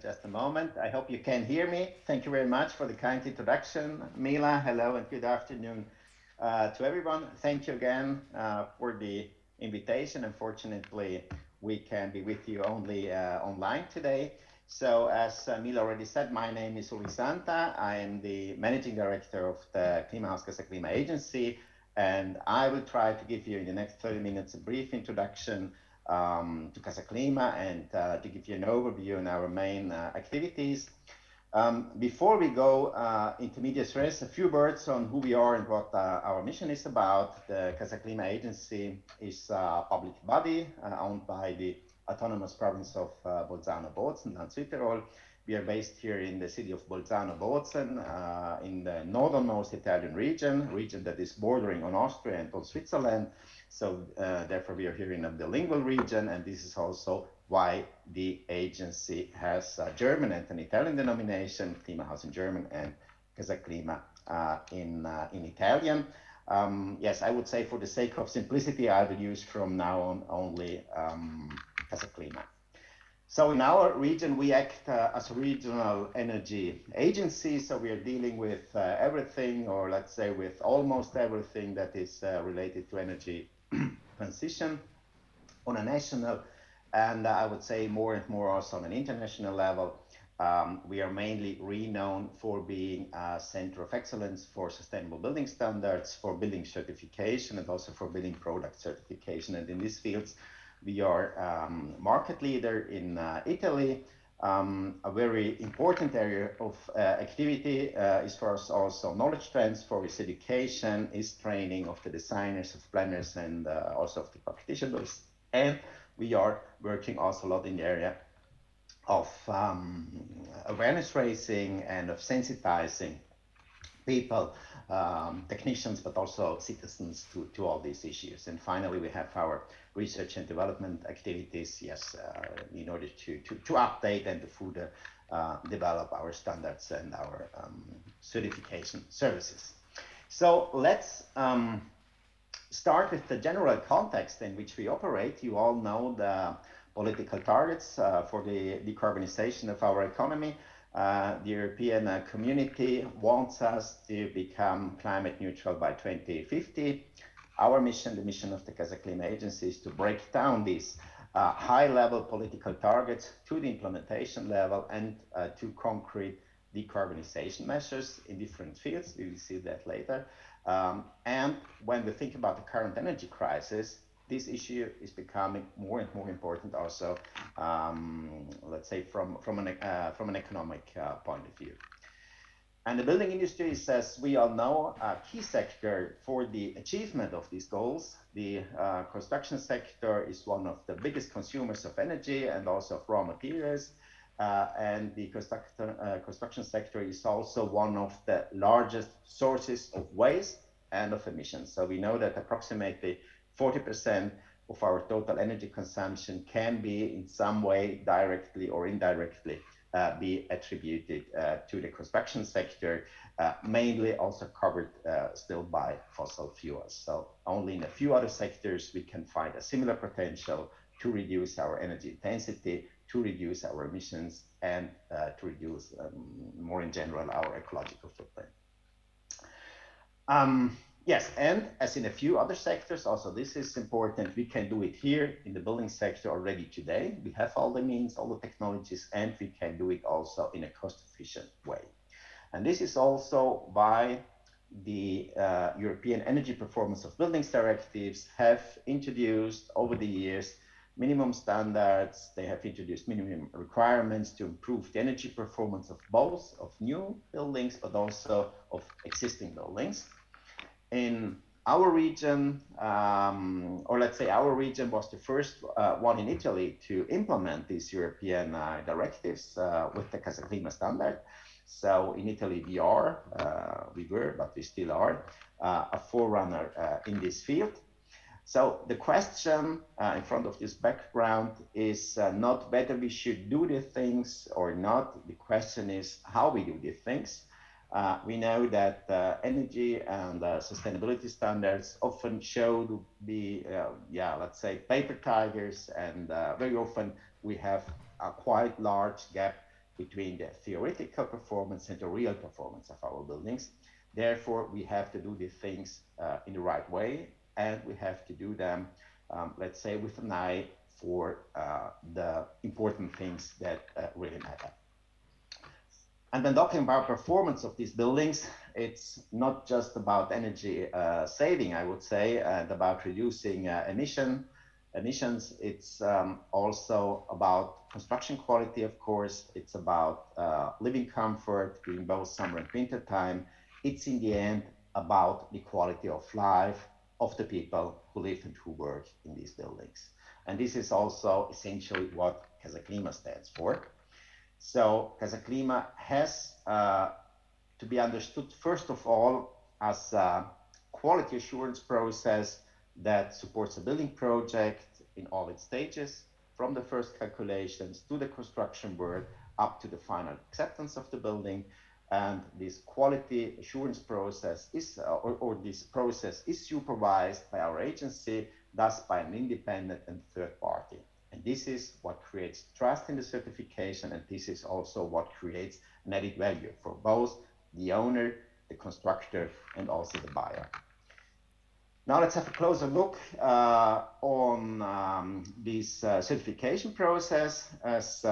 Just a moment. I hope you can hear me. Thank you very much for the kind introduction, Mila. Hello and good afternoon to everyone. Thank you again for the invitation. Unfortunately, we can be with you only online today. So, as Mila already said, my name is Uli Santa. I am the managing director of the Klimahaus CasaClima agency, and I will try to give you in the next 30 minutes a brief introduction to CasaClima and to give you an overview on our main activities. Before we go into medias res, a few words on who we are and what our mission is about. The CasaClima agency is a public body owned by the autonomous province of Bolzano-Bozen, and Südtirol. We are based here in the city of Bolzano-Bozen in the northernmost Italian region that is bordering on Austria and on Switzerland. So therefore we are here in a bilingual region, and this is also why the agency has a German and an Italian denomination, Klimahaus in German and CasaClima in Italian. Yes, I would say for the sake of simplicity, I will use from now on only CasaClima. So in our region, we act as a regional energy agency. So we are dealing with everything, or let's say with almost everything that is related to energy transition on a national, and I would say more and more also on an international level. We are mainly renowned for being a center of excellence for sustainable building standards, for building certification, and also for building product certification. And in these fields, we are market leader in Italy. A very important area of activity is for us also knowledge transfer, is education, is training of the designers, of planners, and also of the practitioners. And we are working also a lot in the area of awareness raising and of sensitizing people, technicians, but also citizens to all these issues. And finally, we have our research and development activities, yes, in order to update and to further develop our standards and our certification services. So let's start with the general context in which we operate. You all know the political targets for the decarbonization of our economy. The European community wants us to become climate neutral by 2050. Our mission, the mission of the CasaClima agency, is to break down these high-level political targets to the implementation level and to concrete decarbonization measures in different fields. We will see that later. And when we think about the current energy crisis, this issue is becoming more and more important also, let's say, from an economic point of view. And the building industry is, as we all know, a key sector for the achievement of these goals. The construction sector is one of the biggest consumers of energy and also of raw materials. And the construction sector is also one of the largest sources of waste and of emissions. So we know that approximately 40% of our total energy consumption can be in some way directly or indirectly be attributed to the construction sector, mainly also covered still by fossil fuels. So only in a few other sectors we can find a similar potential to reduce our energy intensity, to reduce our emissions, and to reduce more in general our ecological footprint. Yes, and as in a few other sectors, also this is important, we can do it here in the building sector already today. We have all the means, all the technologies, and we can do it also in a cost-efficient way. And this is also why the European Energy Performance of Buildings directives have introduced over the years minimum standards. They have introduced minimum requirements to improve the energy performance of both of new buildings, but also of existing buildings. In our region, or let's say our region was the first one in Italy to implement these European directives with the CasaClima standard. So in Italy we were, but we still are, a forerunner in this field. So the question in front of this background is not whether we should do the things or not. The question is how we do the things. We know that energy and sustainability standards often show to be, let's say, paper tigers, and very often we have a quite large gap between the theoretical performance and the real performance of our buildings. Therefore, we have to do these things in the right way, and we have to do them, let's say, with an eye for the important things that really matter. And when talking about performance of these buildings, it's not just about energy saving, I would say, and about reducing emissions. It's also about construction quality, of course. It's about living comfort during both summer and winter time. It's in the end about the quality of life of the people who live and who work in these buildings. And this is also essentially what CasaClima stands for. So CasaClima has to be understood, first of all, as a quality assurance process that supports a building project in all its stages, from the first calculations to the construction work up to the final acceptance of the building. And this quality assurance process is, or this process is supervised by our agency, thus by an independent and third party. And this is what creates trust in the certification, and this is also what creates an added value for both the owner, the constructor, and also the buyer. Now let's have a closer look on this certification process. As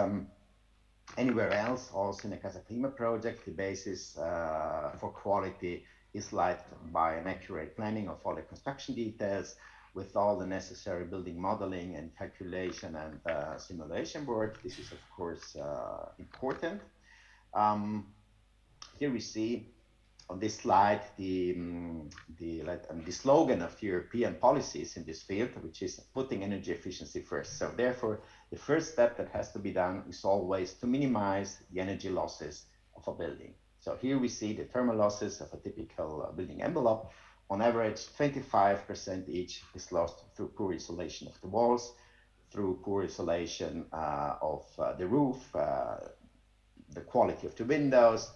anywhere else, also in a CasaClima project, the basis for quality is led by an accurate planning of all the construction details, with all the necessary building modeling and calculation and simulation work. This is, of course, important. Here we see on this slide the slogan of the European policies in this field, which is putting energy efficiency first. So therefore, the first step that has to be done is always to minimize the energy losses of a building. So here we see the thermal losses of a typical building envelope. On average, 25% each is lost through poor insulation of the walls, through poor insulation of the roof, the quality of the windows,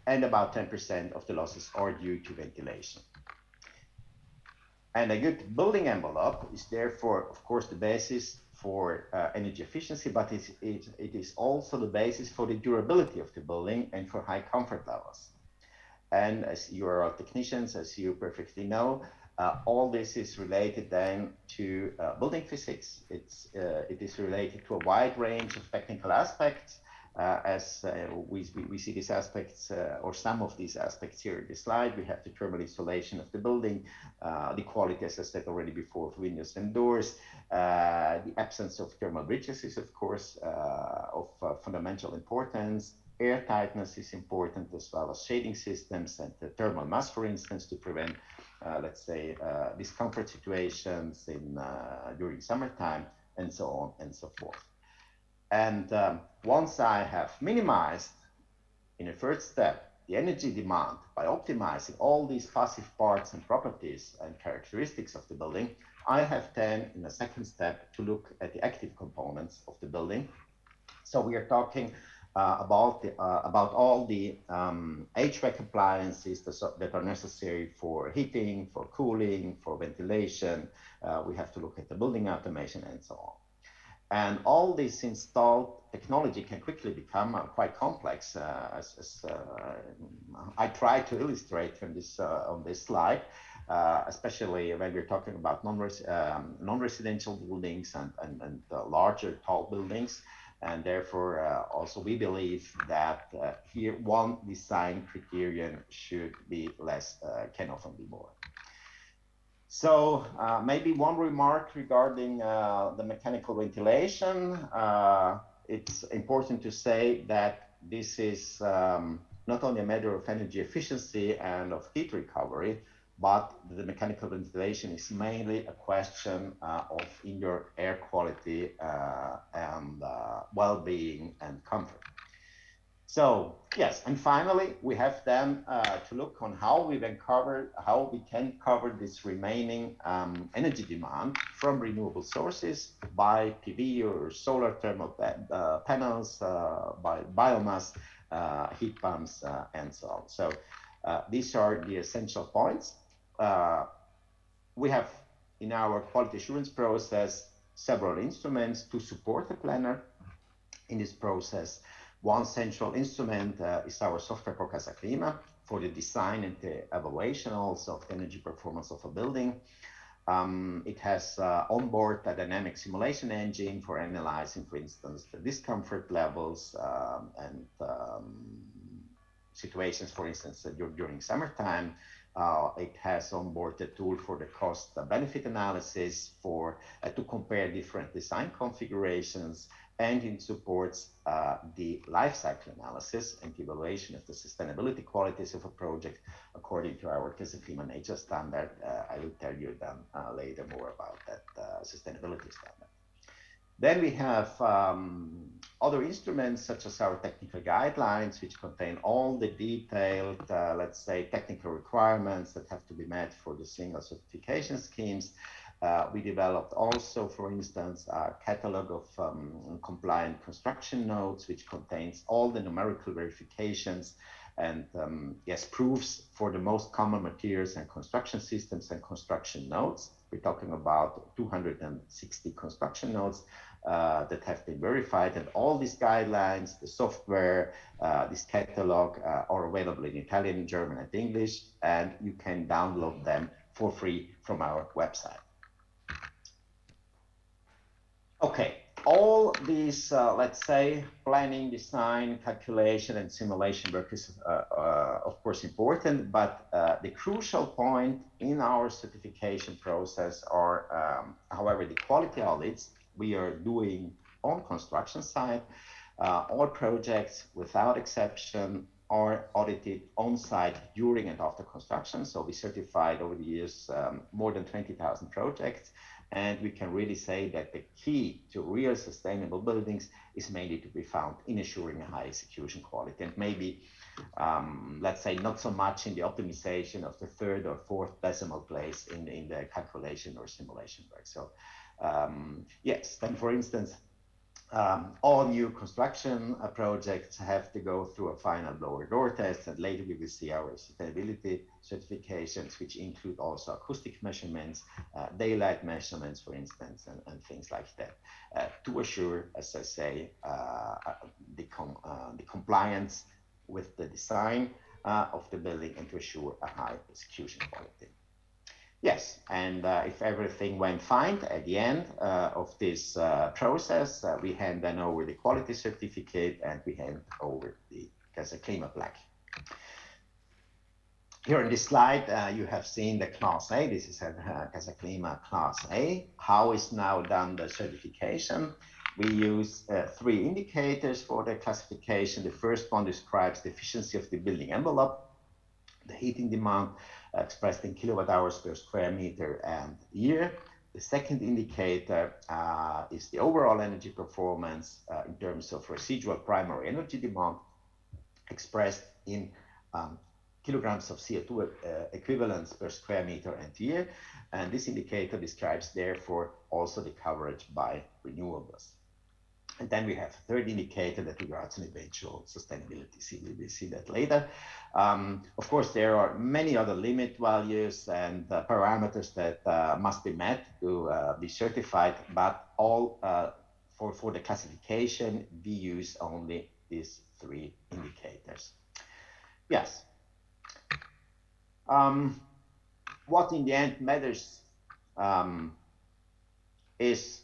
and about 10% of the losses are due to ventilation. And a good building envelope is therefore, of course, the basis for energy efficiency, but it is also the basis for the durability of the building and for high comfort levels. And as you are all technicians, as you perfectly know, all this is related then to building physics. It is related to a wide range of technical aspects, as we see these aspects, or some of these aspects here in this slide. We have the thermal insulation of the building, the quality, as I said already before, of windows and doors. The absence of thermal bridges is, of course, of fundamental importance. Air tightness is important, as well as shading systems and the thermal mass, for instance, to prevent, let's say, discomfort situations during summertime, and so on and so forth. And once I have minimized, in a first step, the energy demand by optimizing all these passive parts and properties and characteristics of the building, I have then, in a second step, to look at the active components of the building. So we are talking about all the HVAC appliances that are necessary for heating, for cooling, for ventilation. We have to look at the building automation and so on. And all this installed technology can quickly become quite complex, as I try to illustrate from this on this slide, especially when we're talking about non-residential buildings and larger tall buildings. And therefore, also we believe that here one design criterion should be less, can often be more. So maybe one remark regarding the mechanical ventilation. It's important to say that this is not only a matter of energy efficiency and of heat recovery, but the mechanical ventilation is mainly a question of indoor air quality and well-being and comfort. So yes, and finally, we have then to look on how we can cover this remaining energy demand from renewable sources by PV or solar thermal panels, by biomass, heat pumps, and so on. So these are the essential points. We have in our quality assurance process several instruments to support the planner in this process. One central instrument is our software for CasaClima for the design and the evaluation also of the energy performance of a building. It has onboard a dynamic simulation engine for analyzing, for instance, the discomfort levels and situations, for instance, during summertime. It has onboard a tool for the cost-benefit analysis to compare different design configurations, and it supports the life cycle analysis and evaluation of the sustainability qualities of a project according to our CasaClima nature standard. I will tell you then later more about that sustainability standard. Then we have other instruments such as our technical guidelines, which contain all the detailed, let's say, technical requirements that have to be met for the single certification schemes. We developed also, for instance, a catalog of compliant construction notes, which contains all the numerical verifications and proofs for the most common materials and construction systems and construction notes. We're talking about 260 construction notes that have been verified, and all these guidelines, the software, this catalog are available in Italian, German, and English, and you can download them for free from our website. Okay, all these, let's say, planning, design, calculation, and simulation work is, of course, important, but the crucial point in our certification process are, however, the quality audits we are doing on construction site. All projects, without exception, are audited on site during and after construction. So we certified over the years more than 20,000 projects. And we can really say that the key to real sustainable buildings is mainly to be found in assuring a high execution quality, and maybe, let's say, not so much in the optimization of the third or fourth decimal place in the calculation or simulation work. So yes, then for instance, all new construction projects have to go through a final blower door test, and later we will see our sustainability certifications, which include also acoustic measurements, daylight measurements, for instance, and things like that, to assure, as I say, the compliance with the design of the building and to assure a high execution quality. Yes, and if everything went fine at the end of this process, we hand then over the quality certificate and we hand over the CasaClima plaque. Here in this slide, you have seen the Class A. This is a CasaClima Class A. How is now done the certification? We use three indicators for the classification. The first one describes the efficiency of the building envelope, the heating demand, expressed in kilowatt hours per square meter and year. The second indicator is the overall energy performance in terms of residual primary energy demand, expressed in kilograms of CO2 equivalents per square meter and year. And this indicator describes, therefore, also the coverage by renewables. And then we have a third indicator that regards an eventual sustainability. We will see that later. Of course, there are many other limit values and parameters that must be met to be certified, but all for the classification, we use only these three indicators. Yes. What in the end matters is,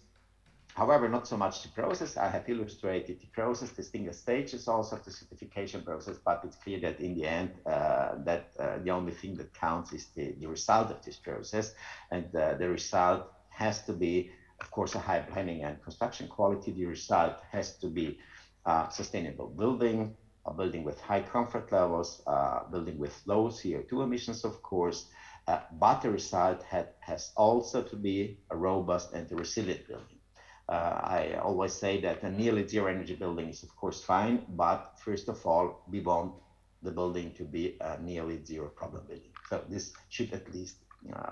however, not so much the process. I have illustrated the process, the single stages also of the certification process, but it's clear that in the end, the only thing that counts is the result of this process. And the result has to be, of course, a high planning and construction quality. The result has to be a sustainable building, a building with high comfort levels, a building with low CO2 emissions, of course, but the result has also to be a robust and a resilient building. I always say that a nearly zero energy building is of course fine, but first of all, we want the building to be a nearly zero problem building. So this should at least,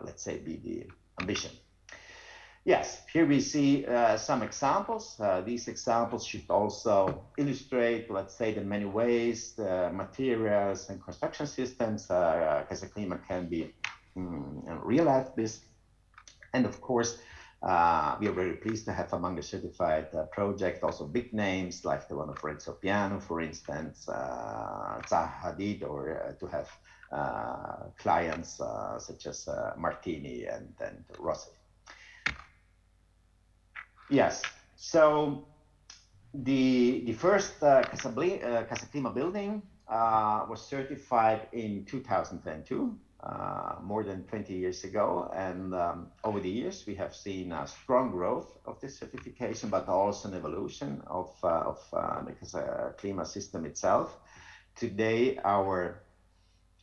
let's say, be the ambition. Yes, here we see some examples. These examples should also illustrate, let's say, the many ways, the materials and construction systems CasaClima can be realized this. And of course, We are very pleased to have among the certified project also big names like the one of Renzo Piano, for instance, Zaha Hadid, or to have clients such as Martini and Rossi. Yes, so the first CasaClima building was certified in 2002, more than 20 years ago. And over the years, we have seen a strong growth of this certification, but also an evolution of the CasaClima system itself. Today, our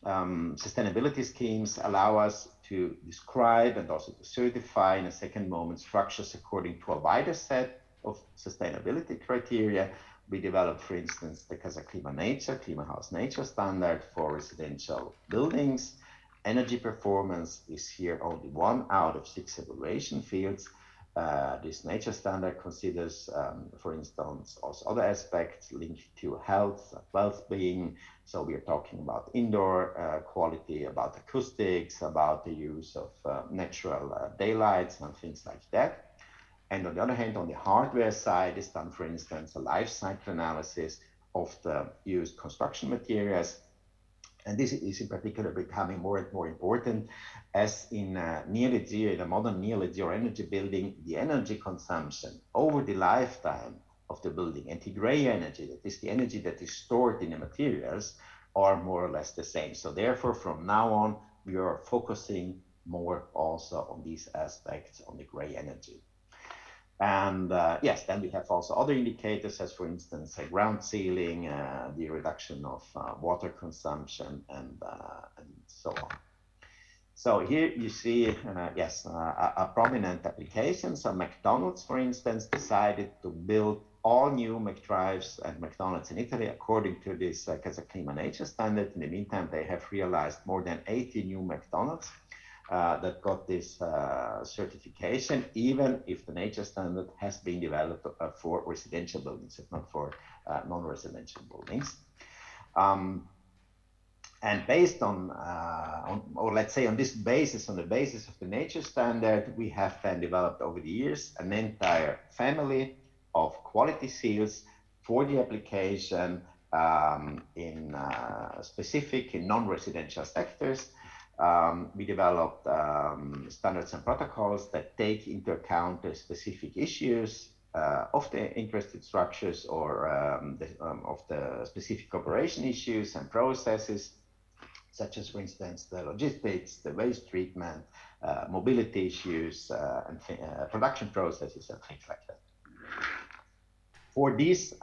sustainability schemes allow us to describe and also to certify in a second moment structures according to a wider set of sustainability criteria. We developed, for instance, the CasaClima Nature, Klima House Nature Standard for residential buildings. Energy performance is here only 1 out of 6 evaluation fields. This nature standard considers, for instance, also other aspects linked to health, well-being. So we are talking about indoor quality, about acoustics, about the use of natural daylights and things like that. And on the other hand, on the hardware side is done, for instance, a life cycle analysis of the used construction materials. And this is in particular becoming more and more important, as in nearly zero, in a modern nearly zero energy building, the energy consumption over the lifetime of the building and the gray energy, that is the energy that is stored in the materials, are more or less the same. So therefore, from now on, we are focusing more also on these aspects, on the gray energy. And yes, then we have also other indicators, as for instance, ground sealing, the reduction of water consumption, and so on. So here you see, yes, a prominent application. So McDonald's, for instance, decided to build all new McDrives and McDonald's in Italy according to this CasaClima Nature Standard. In the meantime, they have realized more than 80 new McDonald's that got this certification, even if the nature standard has been developed for residential buildings, if not for non-residential buildings. And based on, or let's say on this basis, on the basis of the nature standard, we have then developed over the years an entire family of quality seals for the application in specific in non-residential sectors. We developed standards and protocols that take into account the specific issues of the interested structures or of the specific operation issues and processes, such as, for instance, the logistics, the waste treatment, mobility issues, and production processes and things like that. For these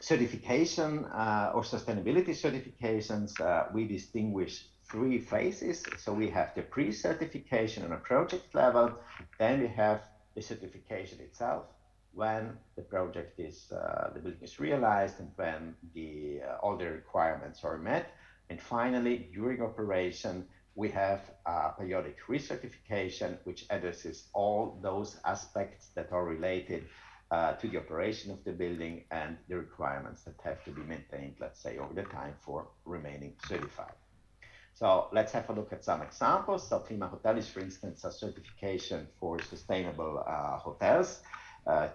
certification or sustainability certifications, we distinguish 3 phases. So we have the pre-certification on a project level, then we have the certification itself, when the project is, the building is realized and when all the requirements are met. And finally, during operation, we have a periodic recertification, which addresses all those aspects that are related to the operation of the building and the requirements that have to be maintained, let's say, over the time for remaining certified. So let's have a look at some examples. So Klima Hotel is, for instance, a certification for sustainable hotels.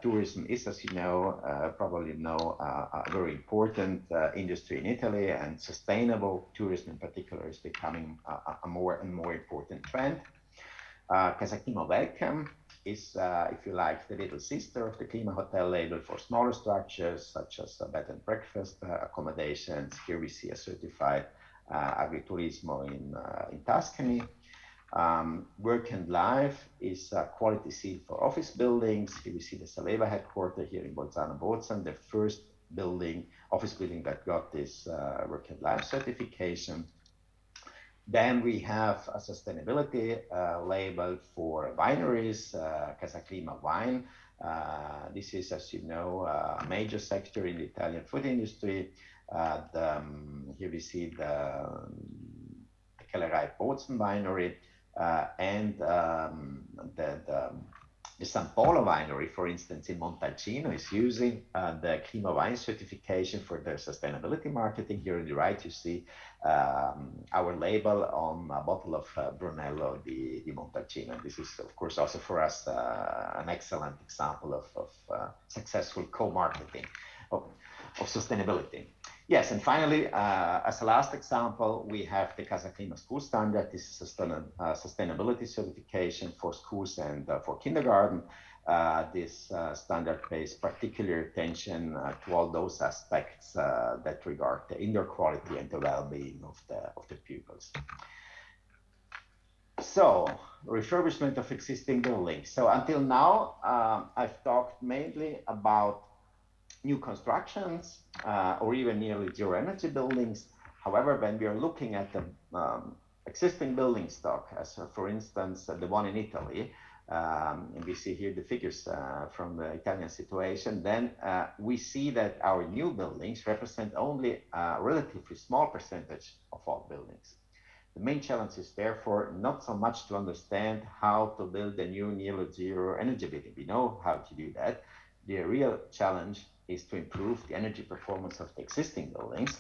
Tourism is, as you know, probably know, a very important industry in Italy, and sustainable tourism in particular is becoming a more and more important trend. CasaClima Welcome is, if you like, the little sister of the Klima Hotel label for smaller structures, such as bed and breakfast accommodations. Here we see a certified agriturismo in Tuscany. Work and Life is a quality seal for office buildings. Here we see the Saleva headquarters here in Bolzano Bozen, the first building, office building that got this Work and Life certification. Then we have a sustainability label for wineries, CasaClima Wine. This is, as you know, a major sector in the Italian food industry. Here we see the Kellerai Bozen winery and the The San Polo winery, for instance, in Montalcino, is using the Clima wine certification for their sustainability marketing. Here on the right, you see our label on a bottle of Brunello di Montalcino. This is, of course, also for us an excellent example of successful co-marketing of sustainability. Yes, and finally, as a last example, we have the CasaClima school standard. This is a sustainability certification for schools and for kindergarten. This standard pays particular attention to all those aspects that regard the indoor quality and the well-being of the pupils. So, refurbishment of existing buildings. So until now, I've talked mainly about new constructions or even nearly zero energy buildings. However, when we are looking at the existing building stock, as for instance, the one in Italy, and we see here the figures from the Italian situation, then we see that our new buildings represent only a relatively small percentage of all buildings. The main challenge is therefore not so much to understand how to build a new nearly zero energy building. We know how to do that. The real challenge is to improve the energy performance of the existing buildings.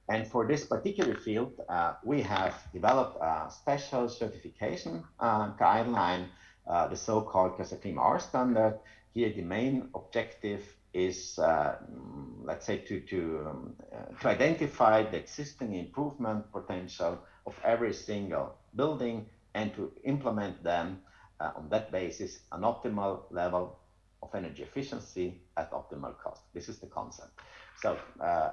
And for this particular field, we have developed a special certification guideline, the so-called CasaClima R standard. Here, the main objective is, let's say, to identify the existing improvement potential of every single building and to implement them on that basis an optimal level of energy efficiency at optimal cost. This is the concept. So,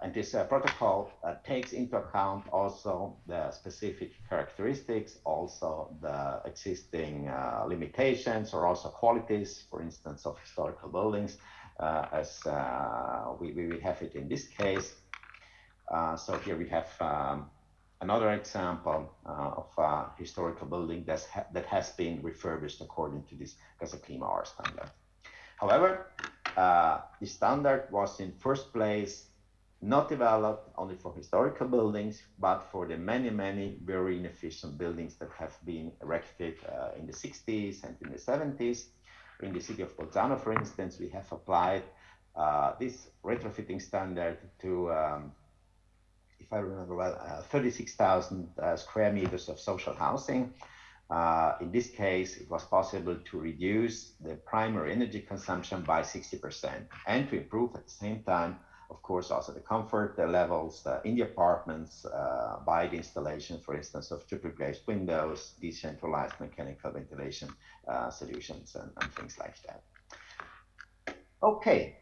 and this protocol takes into account also the specific characteristics, also the existing limitations or also qualities, for instance, of historical buildings, as we have it in this case. So here we have another example of a historical building that has been refurbished according to this CasaClima R standard. However, the standard was in first place not developed only for historical buildings, but for the many, many very inefficient buildings that have been erected in the 60s and in the 70s. In the city of Bolzano, for instance, we have applied this retrofitting standard to, if I remember well, 36,000 square meters of social housing. In this case, it was possible to reduce the primary energy consumption by 60% and to improve at the same time, of course, also the comfort levels in the apartments by the installation, for instance, of triple glazed windows, decentralized mechanical ventilation solutions, and things like that. Okay.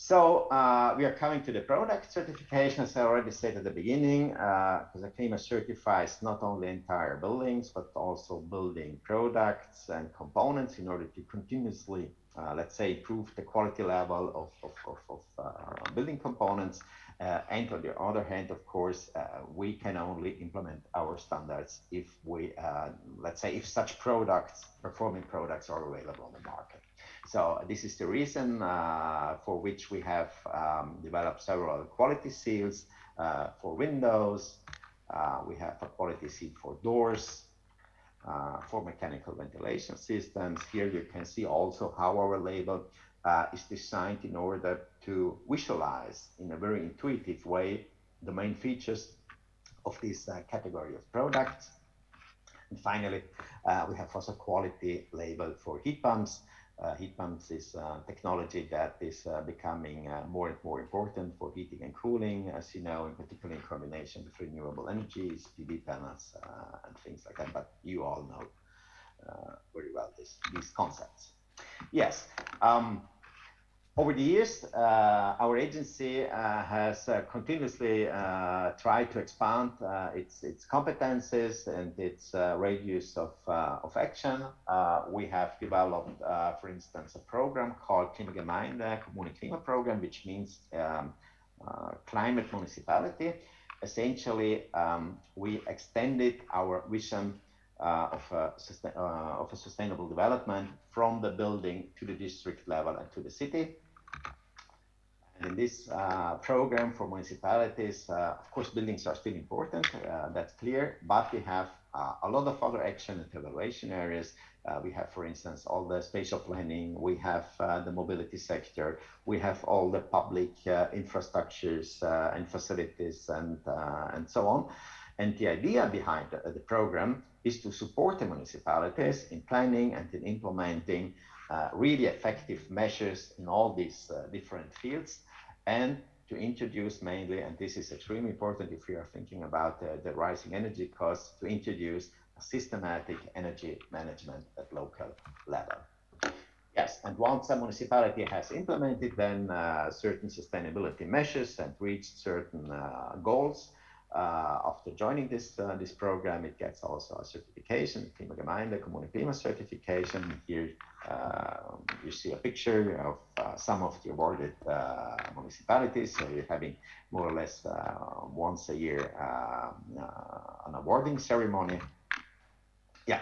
So we are coming to the product certification. As I already said at the beginning, CasaClima certifies not only entire buildings, but also building products and components in order to continuously, let's say, improve the quality level of building components. And on the other hand, of course, we can only implement our standards if we, let's say, if such products, performing products are available on the market. So this is the reason for which we have developed several quality seals for windows. We have a quality seal for doors, for mechanical ventilation systems. Here you can see also how our label is designed in order to visualize in a very intuitive way the main features of this category of products. And finally, we have also quality label for heat pumps. Heat pumps is technology that is becoming more and more important for heating and cooling, as you know, in particular in combination with renewable energies, PV panels, and things like that. But you all know very well these concepts. Yes. Over the years, our agency has continuously tried to expand its competences and its radius of action. We have developed, for instance, a program called Klimagemeinde, Kommune Klima program, which means climate municipality. Essentially, we extended our vision of a sustainable development from the building to the district level and to the city. In this program for municipalities, of course, buildings are still important, that's clear, but we have a lot of other action and evaluation areas. We have, for instance, all the spatial planning, we have the mobility sector, we have all the public infrastructures and facilities and so on. And the idea behind the program is to support the municipalities in planning and in implementing really effective measures in all these different fields, and to introduce mainly, and this is extremely important if we are thinking about the rising energy costs, to introduce a systematic energy management at local level. Yes, and once a municipality has implemented then certain sustainability measures and reached certain goals, after joining this program, it gets also a certification, Klimagemeinde, Kommune certification. Here you see a picture of some of the awarded municipalities. So you're having more or less once a year an awarding ceremony. Yeah.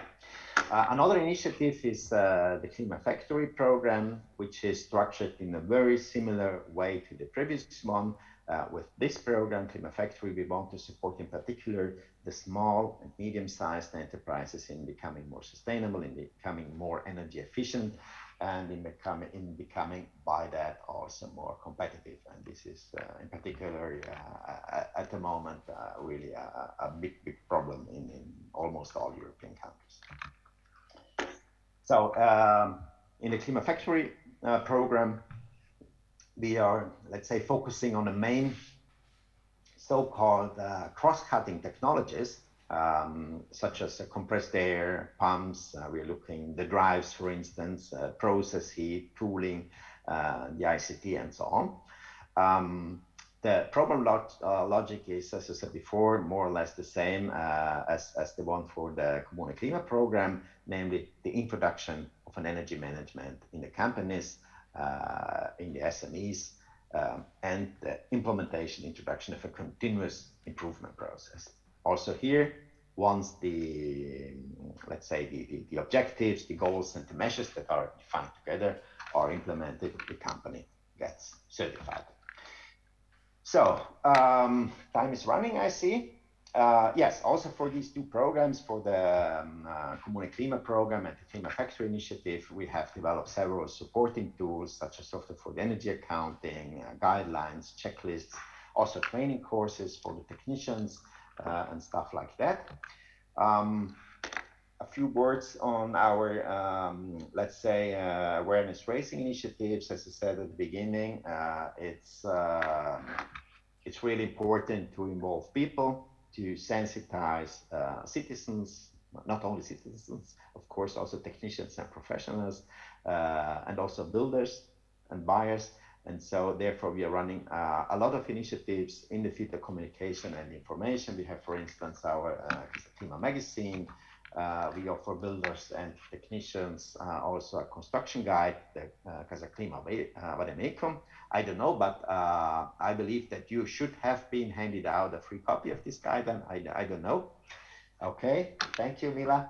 Another initiative is the Klima Factory program, which is structured in a very similar way to the previous one. With this program, Klima Factory, we want to support in particular the small and medium-sized enterprises in becoming more sustainable, in becoming more energy efficient, and in becoming by that also more competitive. And this is in particular at the moment really a big problem in almost all European countries. So in the Klima Factory program, we are, let's say, focusing on the main so-called cross-cutting technologies, such as compressed air, pumps. We're looking the drives, for instance, process heat, cooling, the ICT, and so on. The problem logic is, as I said before, more or less the same as the one for the Kommune Klima program, namely the introduction of an energy management in the companies, in the SMEs, and the introduction of a continuous improvement process. Also here, once the, let's say, the objectives, the goals, and the measures that are defined together are implemented, the company gets certified. So, time is running, I see. Yes, also for these two programs, for the Kommune Klima program and the Klima Factory initiative, we have developed several supporting tools, such as software for the energy accounting, guidelines, checklists, also training courses for the technicians and stuff like that. A few words on our, let's say, awareness raising initiatives. As I said at the beginning, it's really important to involve people, to sensitize citizens, not only citizens, of course, also technicians and professionals, and also builders and buyers. And so therefore we are running a lot of initiatives in the field of communication and information. We have, for instance, our CasaClima magazine. We offer builders and technicians also a construction guide, the CasaClima Vademecum. I don't know, but I believe that you should have been handed out a free copy of this guide, and I don't know. Okay, thank you, Mila,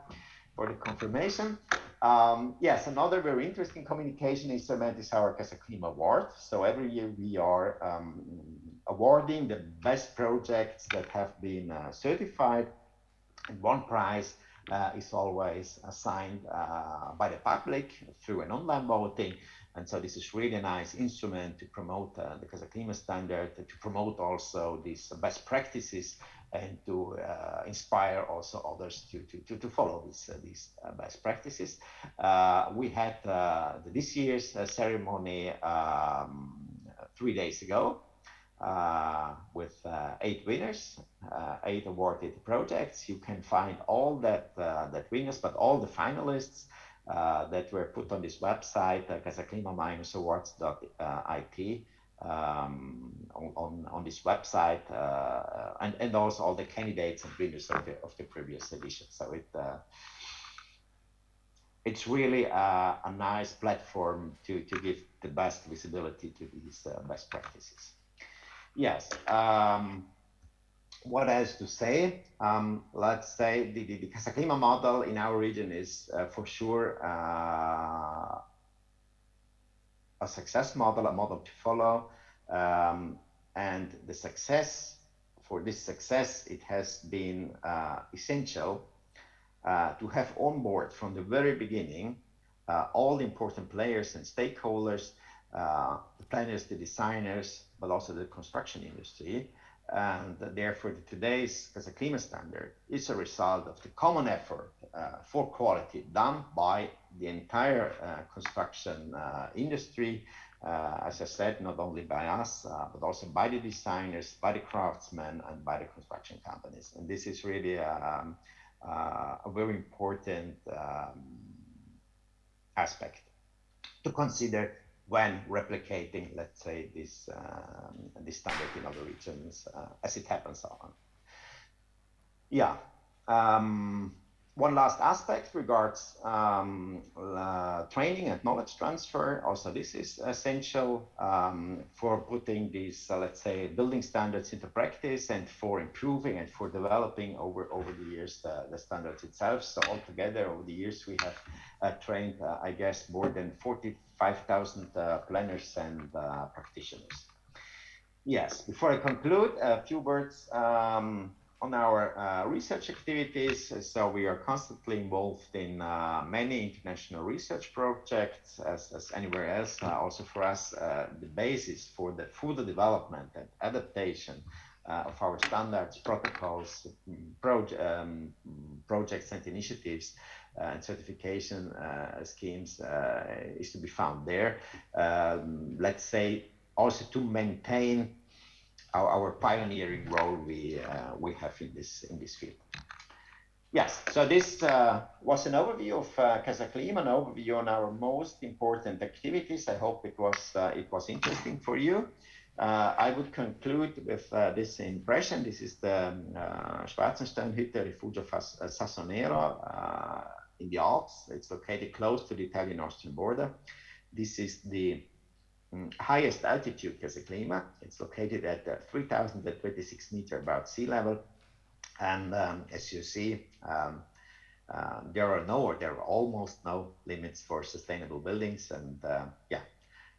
for the confirmation. Yes, another very interesting communication instrument is our CasaClima Award. So every year we are awarding the best projects that have been certified, and one prize is always assigned by the public through an online voting. And so this is really a nice instrument to promote the CasaClima standard, to promote also these best practices, and to inspire also others to follow these best practices. We had this year's ceremony 3 days ago with 8 winners, 8 awarded projects. You can find all that winners, but all the finalists that were put on this website, CasaClima-awards.it, on this website, and also all the candidates and winners of the previous edition. So it's really a nice platform to give the best visibility to these best practices. Yes. What else to say? Let's say the CasaClima model in our region is for sure a success model, a model to follow. And the success, for this success, it has been essential to have on board from the very beginning all the important players and stakeholders, the planners, the designers, but also the construction industry. And therefore, today's CasaClima standard is a result of the common effort for quality done by the entire construction industry. As I said, not only by us, but also by the designers, by the craftsmen, and by the construction companies. And this is really a very important aspect to consider when replicating, let's say, this standard in other regions, as it happens on. Yeah. One last aspect regards training and knowledge transfer. Also, this is essential for putting these, let's say, building standards into practice and for improving and for developing over the years the standards itself. So altogether, over the years, we have trained, I guess, more than 45,000 planners and practitioners. Yes, before I conclude, a few words on our research activities. So we are constantly involved in many international research projects as anywhere else. Also for us, the basis for the further development and adaptation of our standards, protocols, projects and initiatives and certification schemes is to be found there. Let's say also to maintain our pioneering role we have in this field. Yes, so this was an overview of CasaClima, an overview on our most important activities. I hope it was interesting for you. I would conclude with this impression. This is the Schwarzensteinhütte Rifugio Sassonero in the Alps. It's located close to the Italian-Austrian border. This is the highest altitude CasaClima. It's located at 3,026 meters above sea level. And as you see, there are almost no limits for sustainable buildings. And yeah,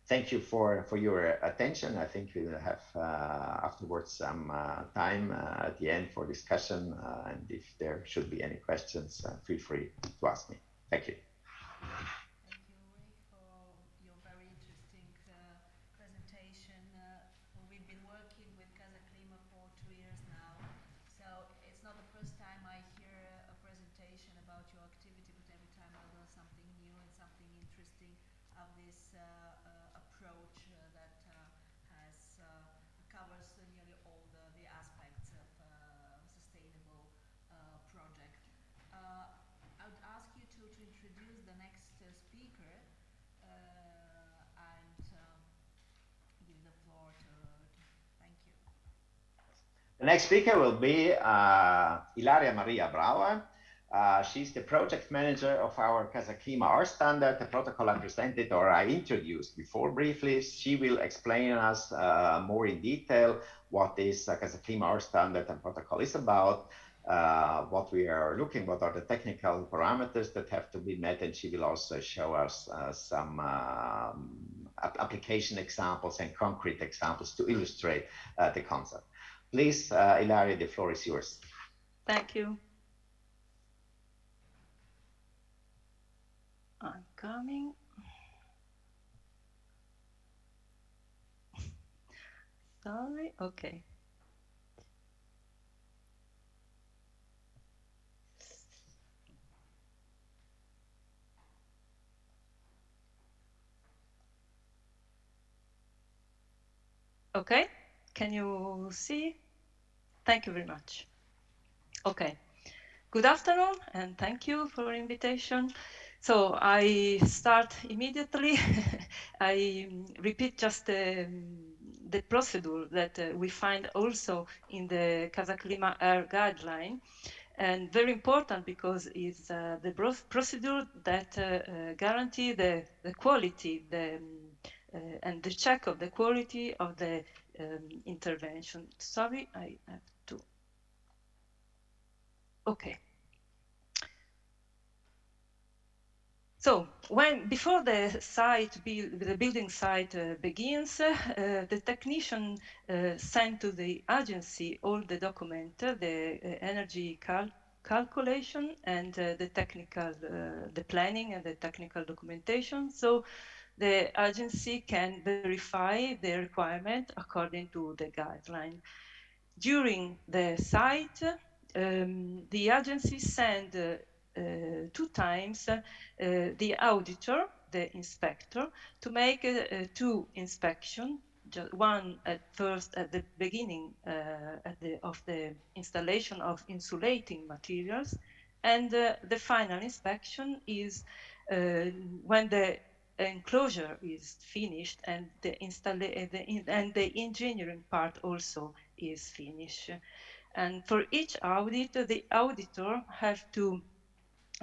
thank you for your attention. I think we will have afterwards some time at the end for discussion. And if there should be any questions, feel free to ask me. Thank you. The next speaker will be Ilaria Maria Brauer. She's the project manager of our CasaClima R standard, the protocol I presented or I introduced before briefly. She will explain us more in detail what this CasaClima R standard and protocol is about, what we are looking, what are the technical parameters that have to be met, and she will also show us some application examples and concrete examples to illustrate the concept. Please, Ilaria, the floor is yours. Thank you. I'm coming. Sorry, okay. Okay, can you see? Thank you very much. Okay, good afternoon and thank you for your invitation. So I start immediately. I repeat just the procedure that we find also in the CasaClima Air guideline, and very important because it's the procedure that guarantee the quality, and the check of the quality of the intervention. Sorry, I have to. Okay. So before the building site begins, the technician sent to the agency all the document, the energy calculation and the technical, the planning and the technical documentation. So the agency can verify the requirement according to the guideline. During the site, the agency send 2 times the auditor, the inspector, to make 2 inspections. One at first at the beginning of the installation of insulating materials, and the final inspection is when the enclosure is finished and the engineering part also is finished. And for each audit, the auditor has to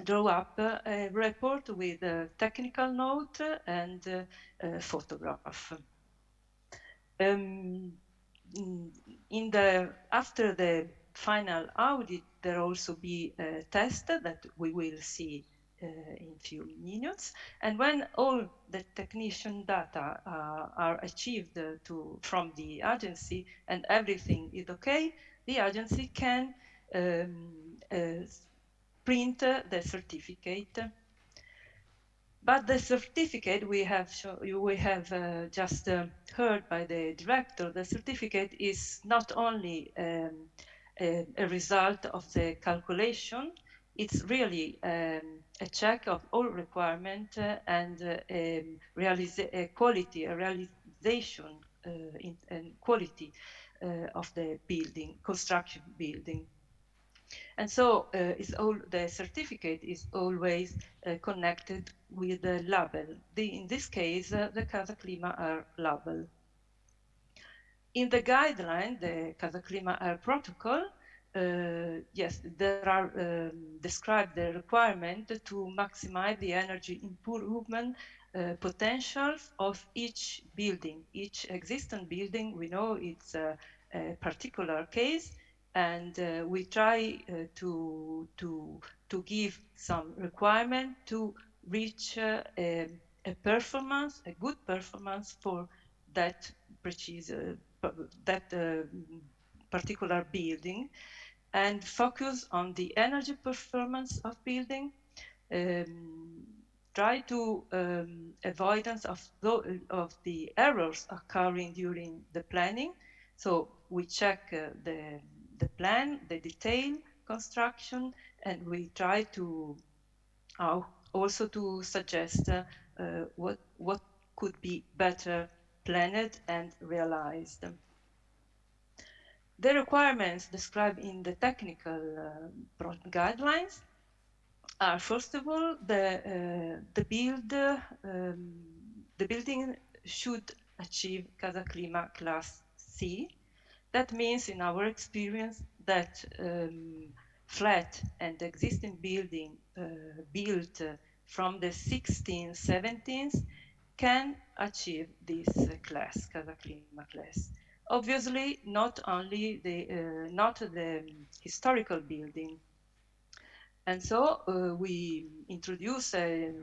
draw up a report with a technical note and a photograph. After the final audit, there also be a test that we will see in few minutes. And when all the technician data are achieved from the agency and everything is okay, the agency can print the certificate. But the certificate we have just heard by the director, the certificate is not only a result of the calculation, it's really a check of all requirement and a realization and quality of the building, construction building. And so the certificate is always connected with the label. In this case, the CasaClima Air label. In the guideline, the CasaClima Air protocol, yes, there are described the requirement to maximize the energy improvement potentials of each building. Each existing building, we know it's a particular case, and we try to give some requirement to reach a performance, a good performance for that particular building, and focus on the energy performance of building. Try to avoidance of the errors occurring during the planning. So we check the plan, the detail construction, and we try to also to suggest what could be better planned and realized. The requirements described in the technical guidelines are, first of all, the building should achieve CasaClima Class C. That means, in our experience, that flat and existing building built from the 16th, 17th can achieve this class, CasaClima class. Obviously, not only the historical building. And so we introduce the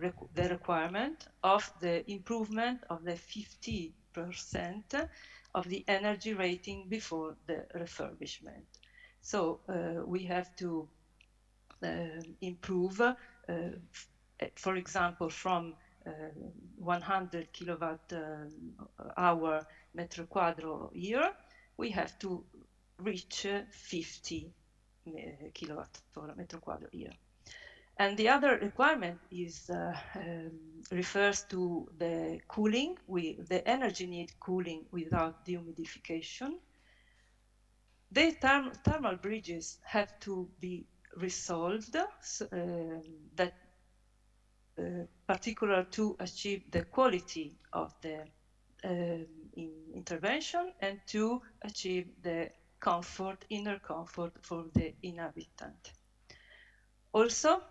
requirement of the improvement of the 50% of the energy rating before the refurbishment. So we have to improve, for example, from 100 kilowatt hour metro quadro year, we have to reach 50 kilowatt hour metro quadro year. And the other requirement is refers to the cooling, the energy need cooling without dehumidification. The thermal bridges have to be resolved that particular to achieve the quality of the intervention and to achieve the comfort, inner comfort for the inhabitant. Also,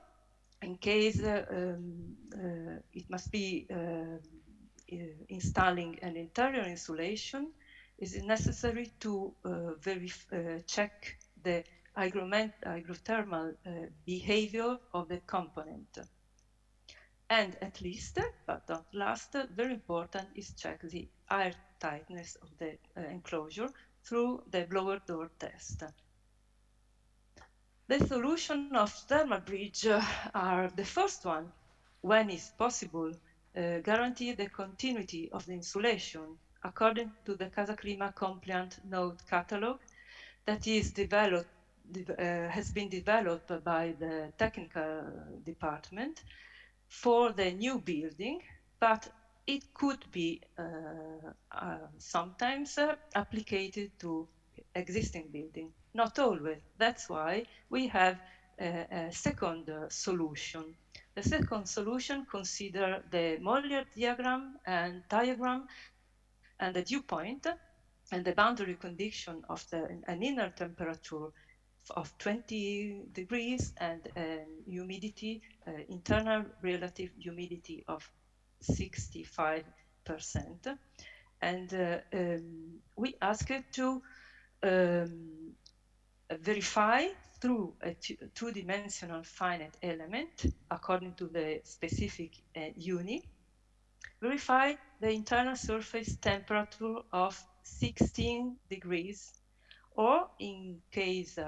in case it must be installing an interior insulation, is it necessary to check the hygrothermal behavior of the component. And at least, but not last, very important is check the air tightness of the enclosure through the blower door test. The solution of thermal bridge are the first one, when it's possible, guarantee the continuity of the insulation according to the CasaClima compliant node catalog that is has been developed by the technical department for the new building, but it could be sometimes applied to existing building. Not always. That's why we have a second solution. The second solution consider the Mollier diagram and the dew point and the boundary condition of an inner temperature of 20 degrees and humidity, internal relative humidity of 65%. And we asked to verify through a two-dimensional finite element according to the specific uni, verify the internal surface temperature of 16 degrees, or in case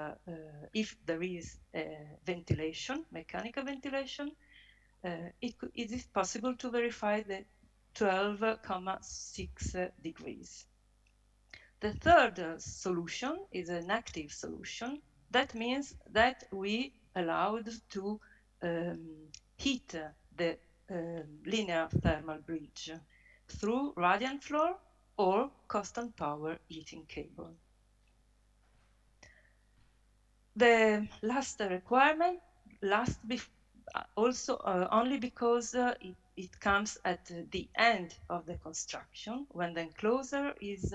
if there is ventilation, mechanical ventilation, it is possible to verify the 12,6 degrees. The third solution is an active solution. That means that we allowed to heat the linear thermal bridge through radiant floor or constant power heating cable. The last requirement also only because it comes at the end of the construction, when the enclosure is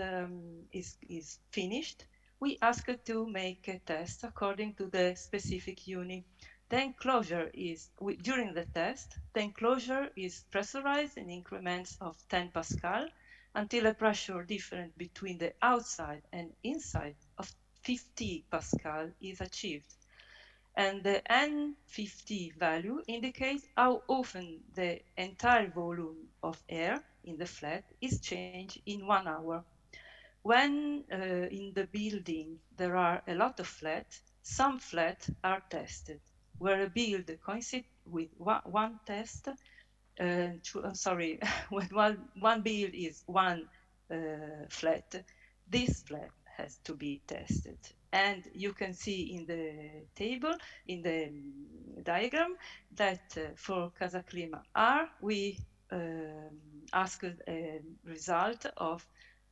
finished. We ask to make a test according to the specific uni. The enclosure is, during the test, the enclosure is pressurized in increments of 10 Pascal until a pressure difference between the outside and inside of 50 Pascal is achieved. And the N50 value indicates how often the entire volume of air in the flat is changed in 1 hour. When in the building there are a lot of flats, some flats are tested, where a build coincides with one test. When one build is one flat, this flat has to be tested. And you can see in the table, in the diagram, that for CasaClima R, we asked a result of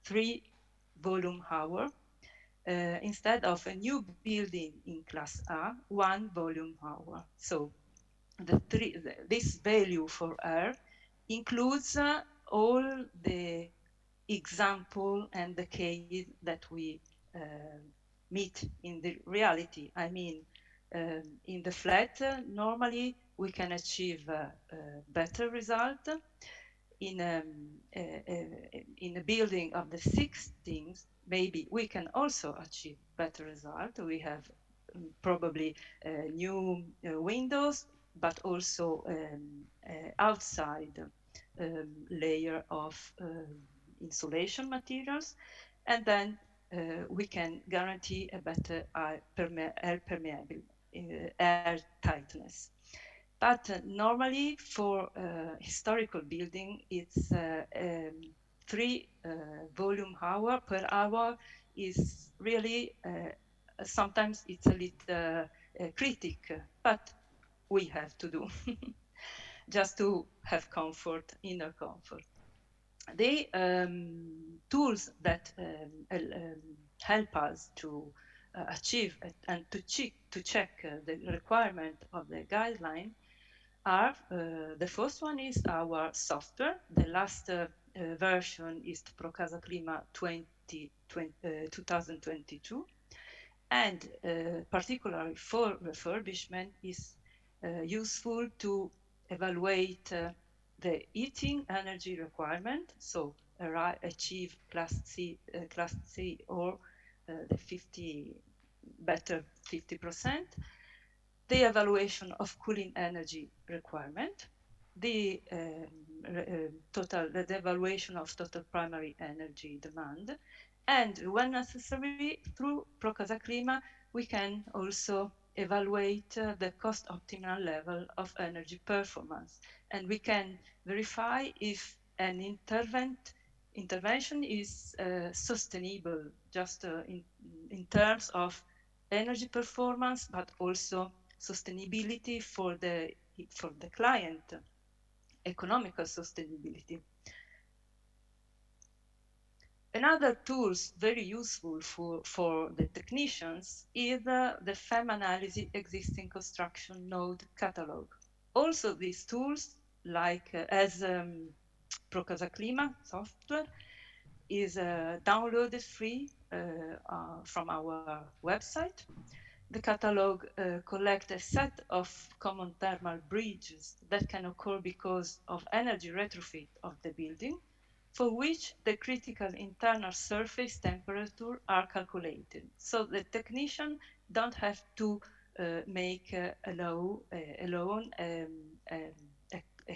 3 volume hour. Instead of a new building in class A, 1 volume hour. So this value for R includes all the example and the case that we meet in the reality. I mean, in the flat, normally we can achieve a better result. In a building of the 16th, maybe we can also achieve better result. We have probably new windows, but also outside layer of insulation materials, and then we can guarantee a better air tightness. But normally for historical building, it's 3 volume hour per hour is really, sometimes it's a little critic, but we have to do just to have comfort, inner comfort. The tools that help us to achieve and to check the requirement of the guideline are, the first one is our software. The last version is Pro CasaClima 2022. And particularly for refurbishment is useful to evaluate the heating energy requirement, so achieve class C or the 50%, the evaluation of cooling energy requirement, the evaluation of total primary energy demand. And when necessary, through CasaClima, we can also evaluate the cost optimal level of energy performance. And we can verify if an intervention is sustainable, just in terms of energy performance, but also sustainability for the client, economical sustainability. Another tools very useful for the technicians is the FEM analysis existing construction node catalog. Also, these tools, like as CasaClima software, is downloaded free from our website. The catalog collects a set of common thermal bridges that can occur because of energy retrofit of the building, for which the critical internal surface temperature are calculated. So the technician don't have to make alone a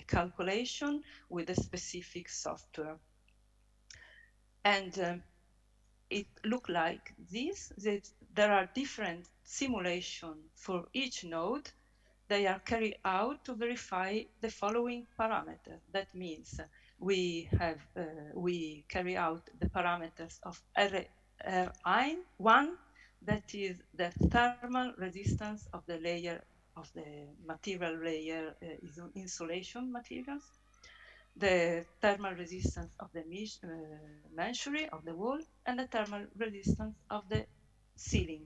calculation with a specific software. And it look like this, that there are different simulations for each node. They are carried out to verify the following parameter. That means we carry out the parameters of R1, that is the thermal resistance of the layer of the material layer insulation materials, the thermal resistance of the masonry of the wall, and the thermal resistance of the ceiling.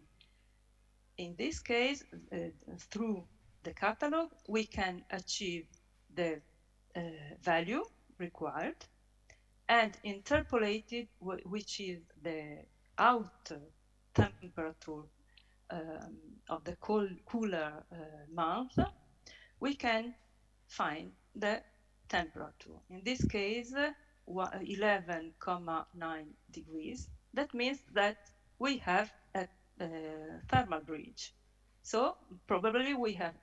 In this case, through the catalog, we can achieve the value required and interpolated, which is the outer temperature of the cooler month, we can find the temperature. In this case, 11,9 degrees. That means that we have a thermal bridge. So probably we have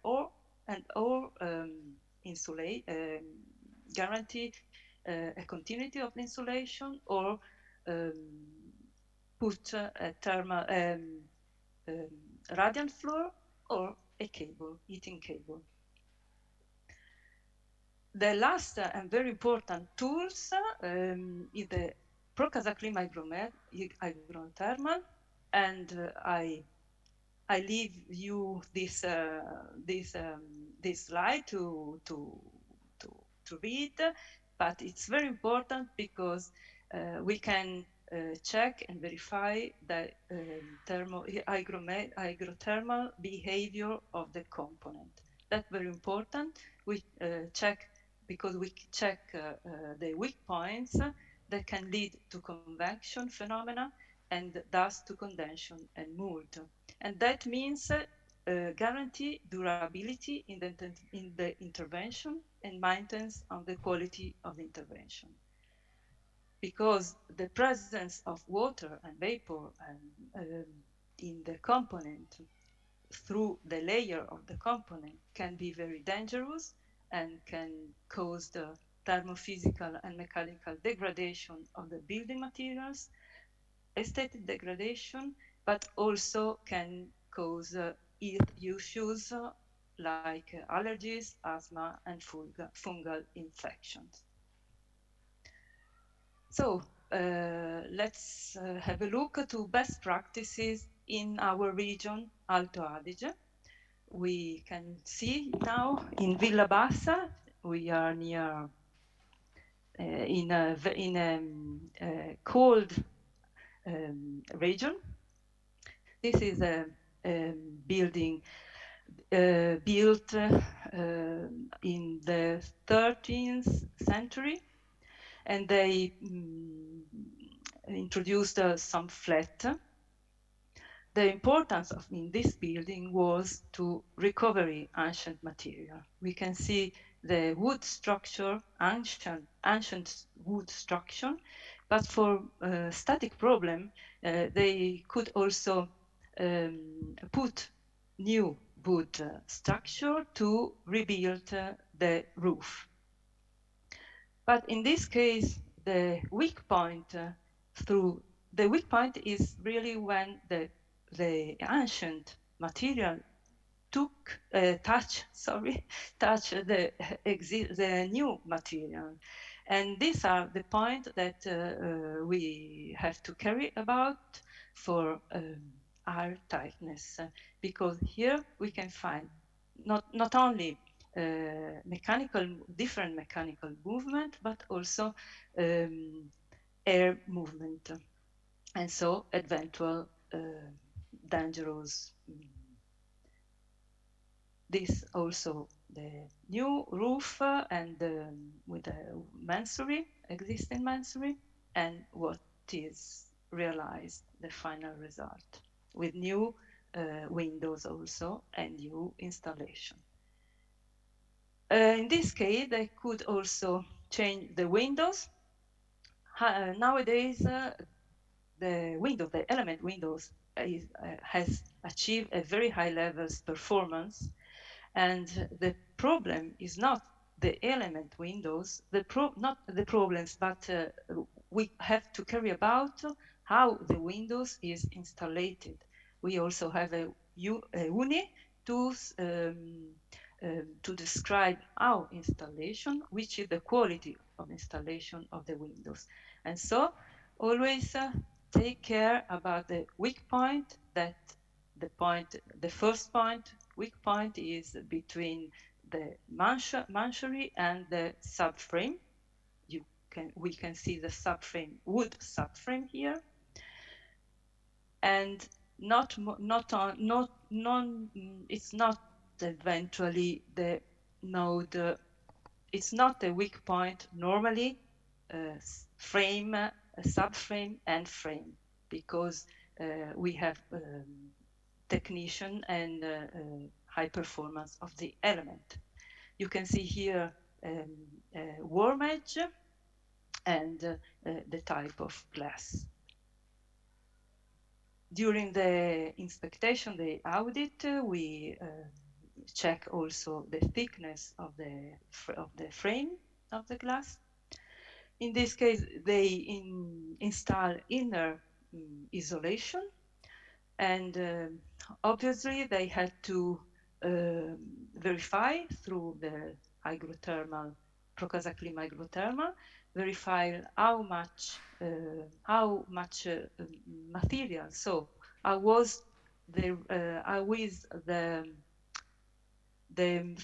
guarantee a continuity of the insulation, or put a thermal radiant floor or a cable, heating cable. The last and very important tools is the CasaClima hygrothermal, and I leave you this slide to read, but it's very important because we can check and verify the hygrothermal behavior of the component. That's very important. We check because we check the weak points that can lead to convection phenomena and thus to condensation and mold. And that means guarantee durability in the intervention and maintenance of the quality of the intervention. Because the presence of water and vapor in the component through the layer of the component can be very dangerous and can cause the thermophysical and mechanical degradation of the building materials, aesthetic degradation, but also can cause health issues like allergies, asthma, and fungal infections. So let's have a look to best practices in our region, Alto Adige. We can see now in Villa Bassa, we are near in a cold region. This is a building built in the 13th century, and they introduced some flat. The importance in this building was to recovery ancient material. We can see the wood structure, ancient wood structure, but for static problem, they could also put new wood structure to rebuild the roof. But in this case, the weak point is really when the ancient material touch the new material, and these are the point that we have to carry about for our tightness, because here we can find not only different mechanical movement, but also air movement, and so eventual dangerous. This also the new roof and with the mansardy, existing mansardy, and what is realized, the final result, with new windows also and new installation. In this case, they could also change the windows. Nowadays, the element windows has achieved a very high levels performance, and the problem is not the element windows, not the problems, but we have to carry about how the windows is installed. We also have a UNI to describe our installation, which is the quality of installation of the windows. And so always take care about the weak point, that the first point, weak point is between the mansardy and the subframe. We can see the subframe, wood subframe here, and it's not eventually the node. It's not a weak point normally. Frame, subframe, and frame, because we have technician and high performance of the element. You can see here worm edge and the type of glass. During the inspection, the audit, we check also the thickness of the frame of the glass. In this case, they install inner isolation, and obviously they had to verify through the hygrothermal, CasaClima hygrothermal, verify how much material. So how is the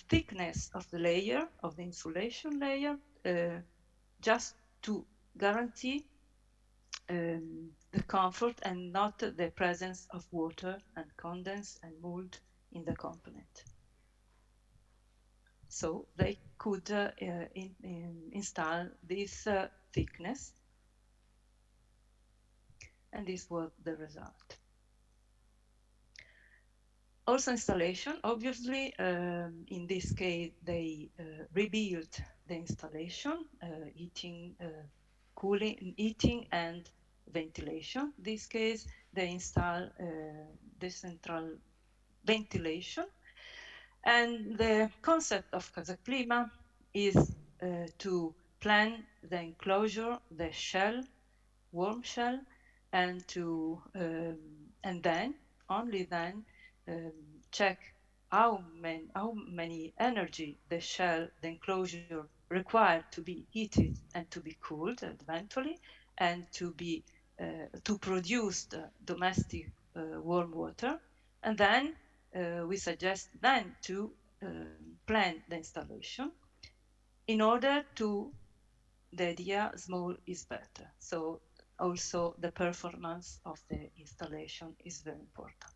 thickness of the layer, of the insulation layer, just to guarantee the comfort and not the presence of water and condense and mold in the component. So they could install this thickness, and this was the result. Also installation, obviously, in this case, they rebuilt the installation, heating, cooling, heating and ventilation. In this case, they install the central ventilation. And the concept of CasaClima is to plan the enclosure, the shell, warm shell, and then, only then, check how many energy the shell, the enclosure required to be heated and to be cooled eventually, and to produce the domestic warm water. And then we suggest then to plan the installation in order to the idea small is better. So also the performance of the installation is very important.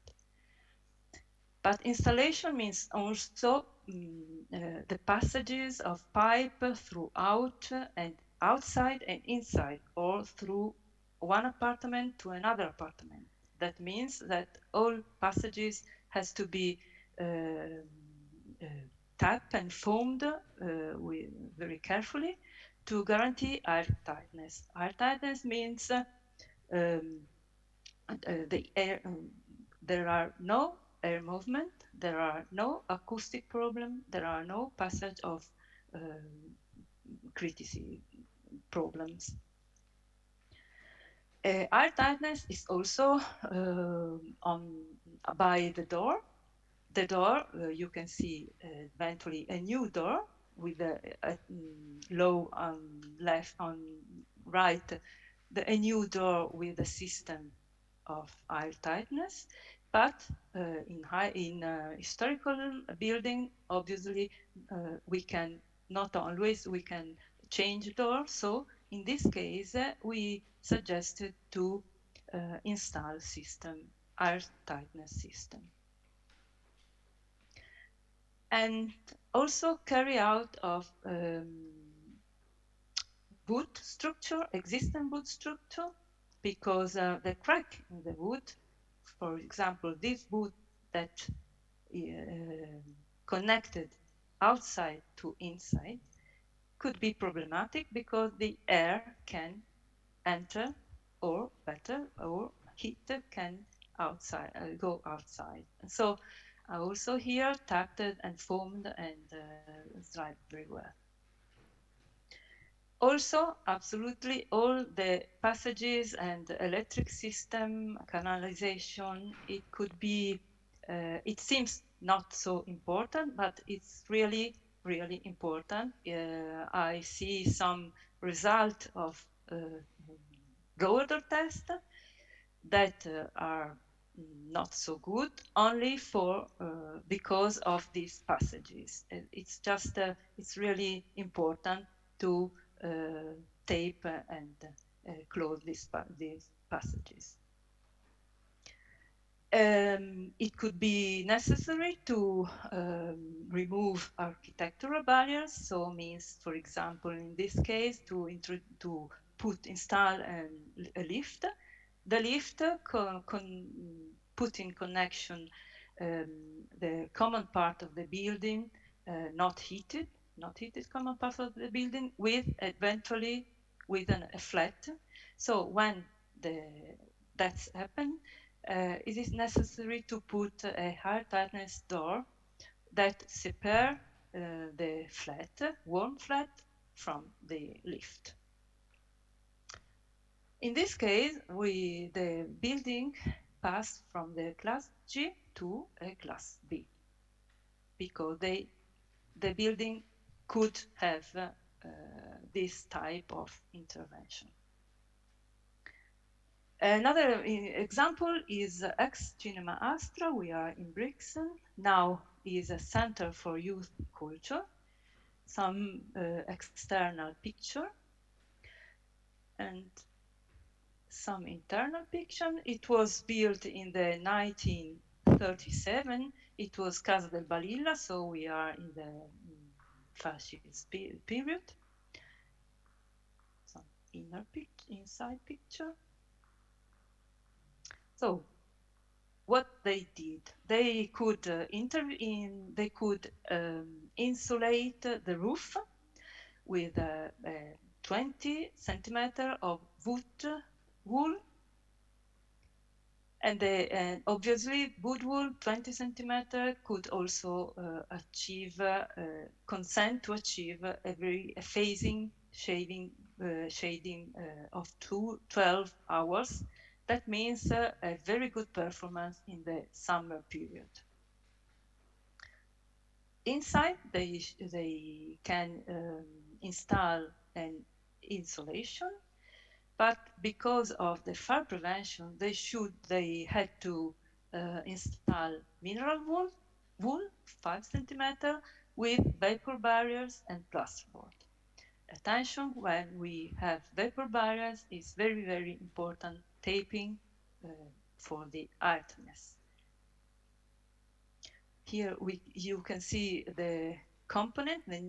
But installation means also the passages of pipe throughout and outside and inside, or through one apartment to another apartment. That means that all passages has to be tapped and foamed very carefully to guarantee air tightness. Air tightness means the air. There are no air movement, there are no acoustic problem, there are no passage of problems. Air tightness is also by the door. The door, you can see eventually a new door with a low on left, on right, a new door with a system of air tightness. But in historical building, obviously, we can not always we can change door. So in this case, we suggested to install air tightness system, and also carry out of wood structure, existing wood structure, because the crack in the wood, for example, this wood that connected outside to inside, could be problematic because the air can enter, or better, or heat can go outside. And so also here tacted and foamed and dried very well. Also, absolutely all the passages and electric system, canalization, it could be, it seems not so important, but it's really, really important. I see some result of rotor test that are not so good, only for because of these passages. It's just, it's really important to tape and close these passages. It could be necessary to remove architectural barriers. So means, for example, in this case, to install a lift. The lift put in connection the common part of the building, not heated common part of the building, with eventually with a flat. So when that's happened, it is necessary to put a high tightness door that separe the warm flat from the lift. In this case, the building passed from the class G to a class B, because the building could have this type of intervention. Another example is ex-Cinema Astra. We are in Brixen. Now is a center for youth culture. Some external picture and some internal picture. It was built in the 1937. It was Casa del Balilla, so we are in the fascist period. Some inside picture. So, what they did, they could insulate the roof with 20 centimeter of wool, and obviously wood wool 20 centimeter could also consent to achieve a shading of 12 hours. That means a very good performance in the summer period. Inside, they can install an insulation, but because of the fire prevention, they had to install mineral wool 5 centimeter with vapor barriers and plasterboard. Attention, when we have vapor barriers, is very, very important taping for the airtightness. Here you can see the component, the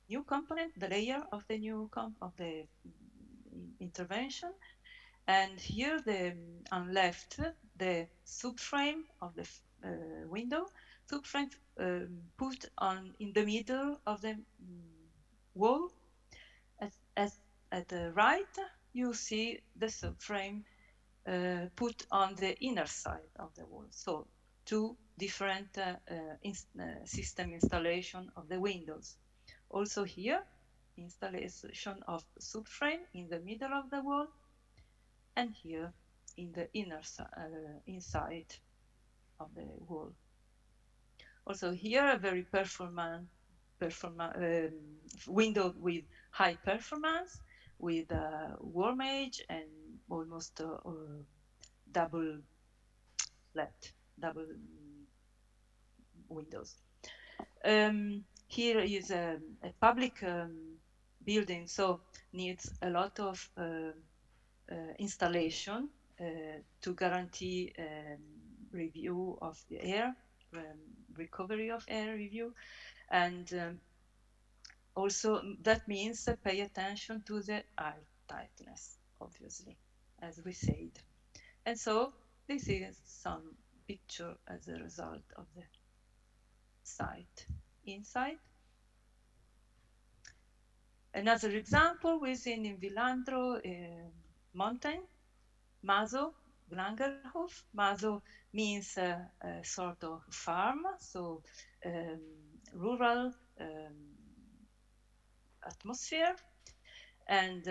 new component, the layer of the new intervention, and here on left the subframe of the window, subframe put in the middle of the wall. At the right, you see the subframe put on the inner side of the wall. So 2 different system installation of the windows. Also here, installation of subframe in the middle of the wall, and here in the inside of the wall. Also here a very performant window with high performance, with warm edge and almost double LED, double windows. Here is a public building, so needs a lot of installation to guarantee review of the air, recovery of air review, and also that means pay attention to the air tightness, obviously, as we said. And so this is some picture as a result of the site inside. Another example within in Villandro mountain, Maso, Glangerhof. Maso means a sort of farm, so rural atmosphere. And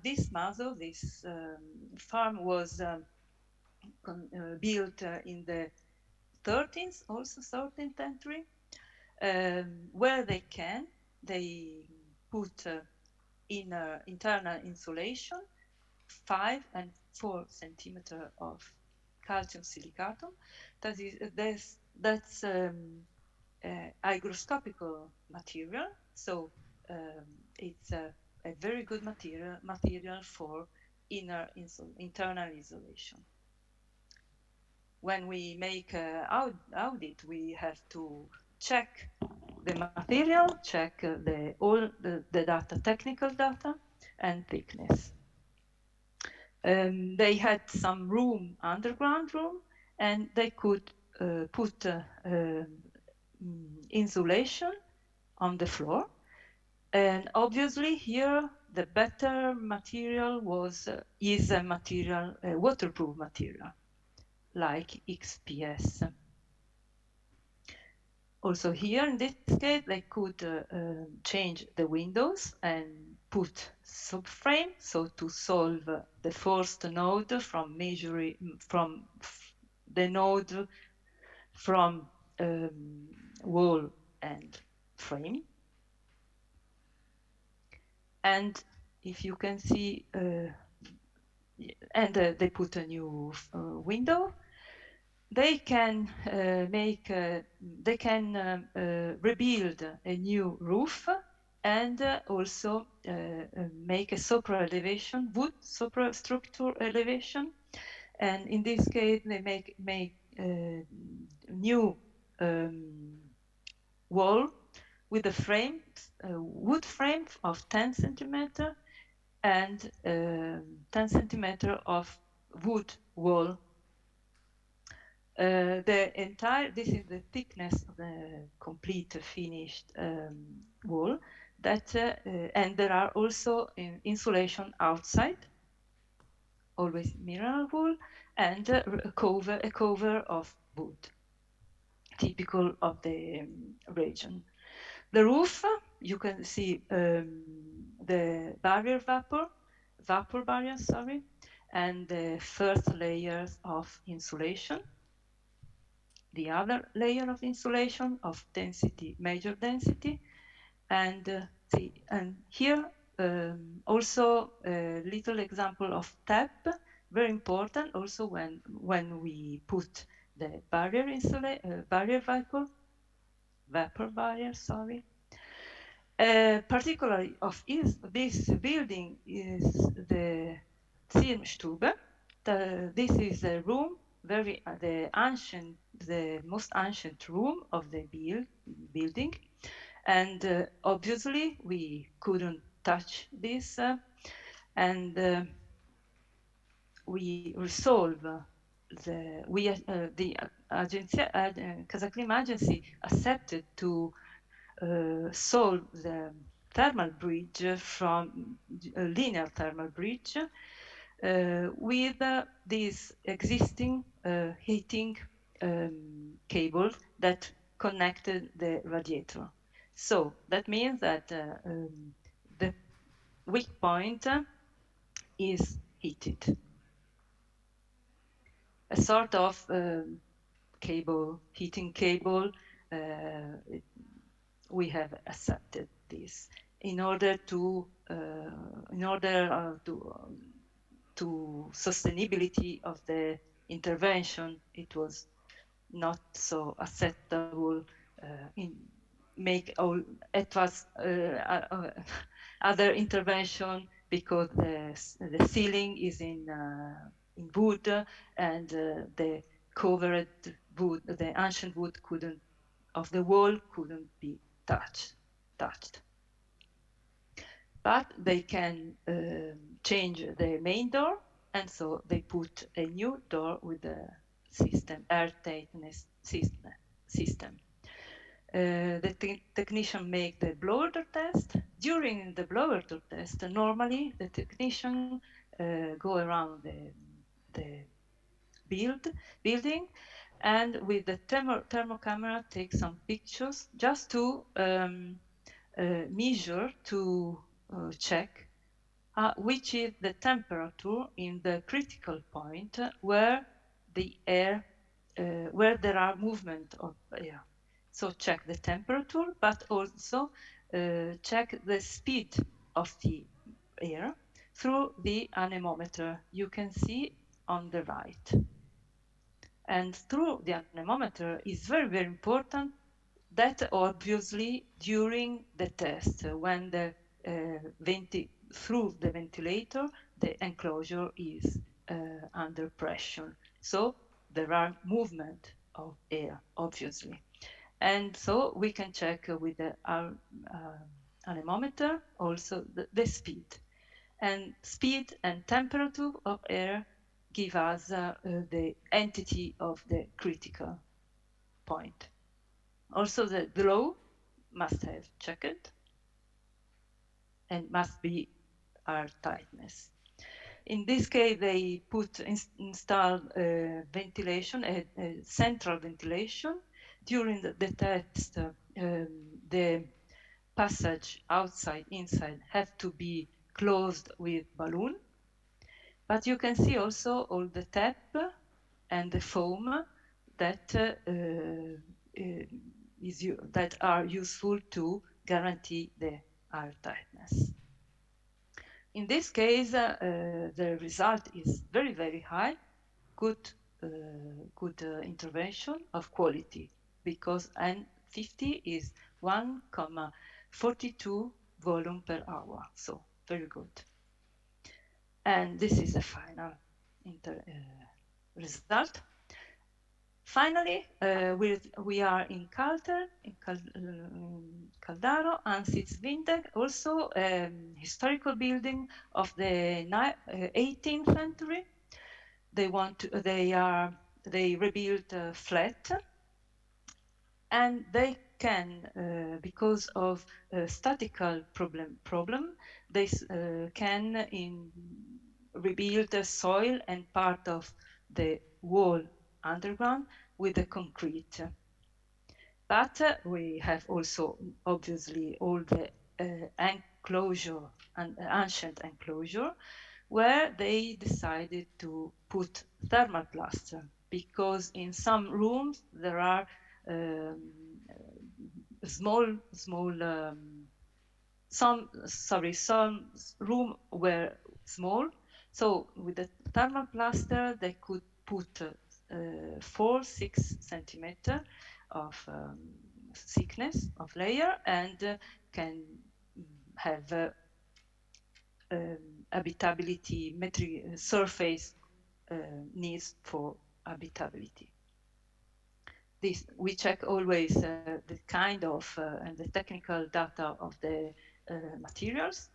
this farm was built in the 13th century, where they put internal insulation, 5 and 4 centimeter of calcium silicatum. That's hygroscopical material, so it's a very good material for internal insulation. When we make audit, we have to check the material, check all the data, technical data, and thickness. They had some room, underground room, and they could put insulation on the floor. And obviously here the better material is a material, a waterproof material, like XPS. Also here in this case they could change the windows and put subframe, so to solve the first node from measuring from the node from wall and frame. And if you can see, and they put a new window. They can rebuild a new roof and also make a supra-elevation, wood superstructure elevation. And in this case, they make new wall with a frame, wood frame of 10 centimeter and 10 centimeter of wood wall. This is the thickness of the complete finished wall. And there are also insulation outside, always mineral wool, and a cover of wood, typical of the region. The roof, you can see the vapor barrier, sorry, and the first layers of insulation. The other layer of insulation of density, major density, and here also a little example of tap, very important also when we put the barrier vapor barrier, sorry. Particularly of this building is the Zirnstube. This is a room, the most ancient room of the building, and obviously we couldn't touch this, and we resolve the CasaClima agency accepted to solve the thermal bridge from a linear thermal bridge with this existing heating cable that connected the radiator. So that means that the weak point is heated. A sort of cable, heating cable, we have accepted this in order to sustainability of the intervention. It was not so acceptable in make all it was other intervention, because the ceiling is in wood, and the covered wood, the ancient wood of the wall couldn't be touched. But they can change the main door, and so they put a new door with the airtightness system. The technician make the blower door test. During the blower door test, normally the technician go around the building, and with the thermo camera take some pictures just to measure, to check which is the temperature in the critical point where the air, where there are movement of air. So check the temperature, but also check the speed of the air through the anemometer you can see on the right. And through the anemometer is very, very important. That obviously during the test, when the through the ventilator, the enclosure is under pressure. So there are movement of air, obviously. And so we can check with our anemometer also the speed. And speed and temperature of air give us the entity of the critical point. Also the glow must have checked and must be air tightness. In this case, they install ventilation, a central ventilation. During the test, the passage outside, inside have to be closed with balloon. But you can see also all the tap and the foam that that are useful to guarantee the air tightness. In this case, the result is very, very high, good intervention of quality, because N50 is 1,42 volume per hour, so very good. And this is a final result. Finally, we are in Calder, in Caldaro, and Sitzwindeck, also a historical building of the 18th century. They rebuilt flat, and they can, because of statical problem, they can rebuild the soil and part of the wall underground with the concrete. But we have also obviously all the enclosure and ancient enclosure, where they decided to put thermal plaster, because in some rooms there are some room were small, so with the thermal plaster they could put 4-6 centimeter of thickness of layer, and can have habitability, metric surface needs for habitability. This we check always the kind of and the technical data of the materials,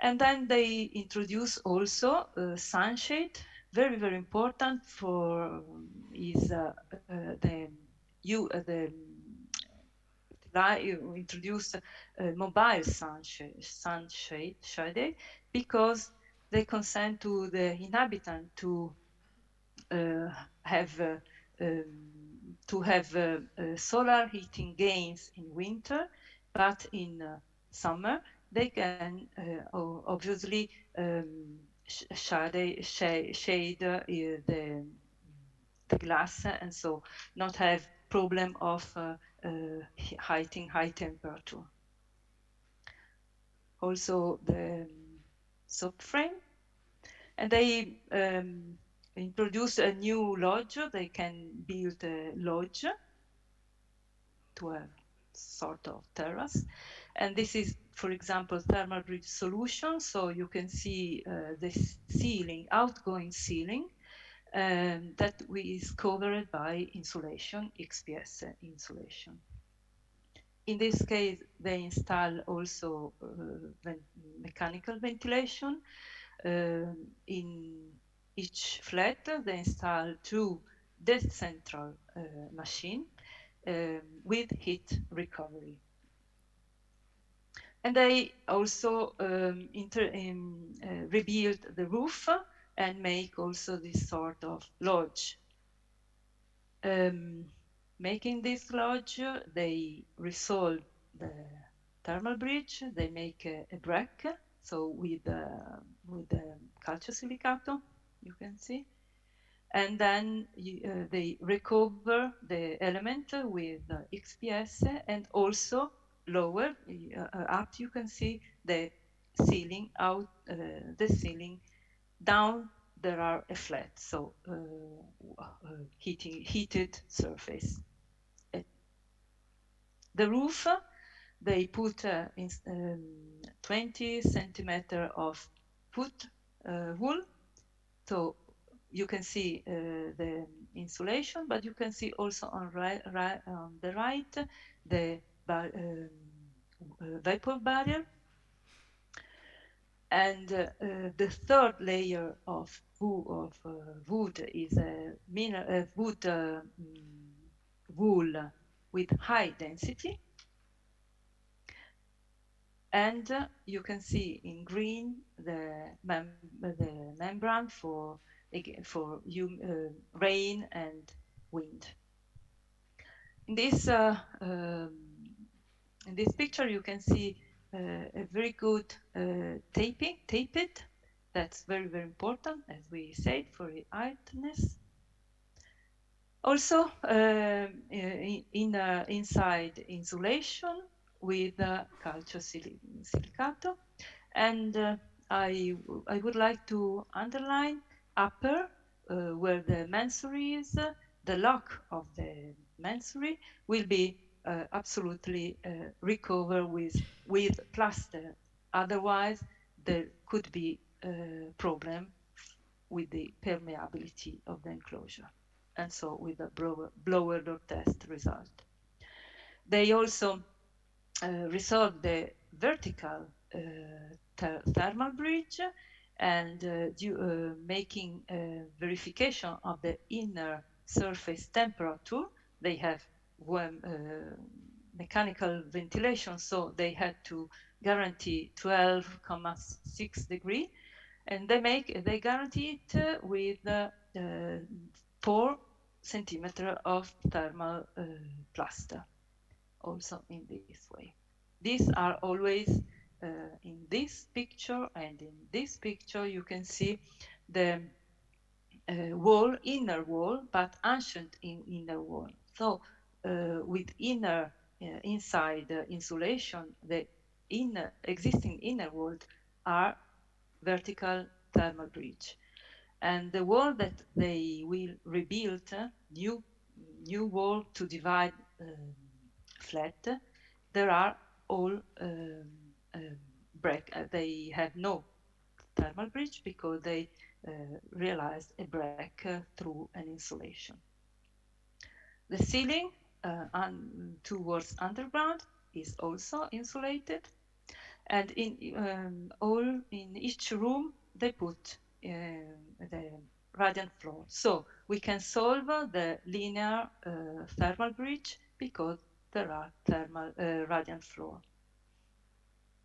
and then they introduce also sunshade. Very, very important for is introduce mobile sunshade, because they consent to the inhabitant to have solar heating gains in winter, but in summer they can obviously shade the glass, and so not have problem of high temperature. Also the subframe, and they introduce a new lodge. They can build a lodge to a sort of terrace, and this is, for example, thermal bridge solution. So you can see the ceiling, outgoing ceiling, that is covered by insulation, XPS insulation. In this case, they install also mechanical ventilation. In each flat, they install 2 decentral machine with heat recovery. And they also rebuild the roof and make also this sort of lodge. Making this lodge, they resolve the thermal bridge. They make a brick, so with the calciosilicato, you can see, and then they recover the element with XPS, and also lower up. You can see the ceiling out, the ceiling down. There are a flat, so heated surface. The roof, they put 20 centimeter of foot wool. So you can see the insulation, but you can see also on the right the vapor barrier. And the third layer of wood is a wood wool with high density. And you can see in green the membrane for rain and wind. In this picture, you can see a very good taped. That's very, very important, as we said, for hardness. Also, inside insulation with calciosilicato, and I would like to underline upper, where the mansardy is. The lock of the mansardy will be absolutely recovered with plaster. Otherwise, there could be a problem with the permeability of the enclosure, and so with the blower door test result. They also resolve the vertical thermal bridge, and making verification of the inner surface temperature. They have mechanical ventilation, so they had to guarantee 12.6 degrees, and they guarantee it with 4 centimeter of thermal plaster, also in this way. These are always in this picture, and in this picture you can see the inner wall, but ancient inner wall. So with inside insulation, the existing inner walls are vertical thermal bridge, and the wall that they will rebuild, new wall to divide flat, there are all break. They have no thermal bridge because they realized a break through an insulation. The ceiling towards underground is also insulated, and in each room they put the radiant floor. So we can solve the linear thermal bridge because there are thermal radiant floor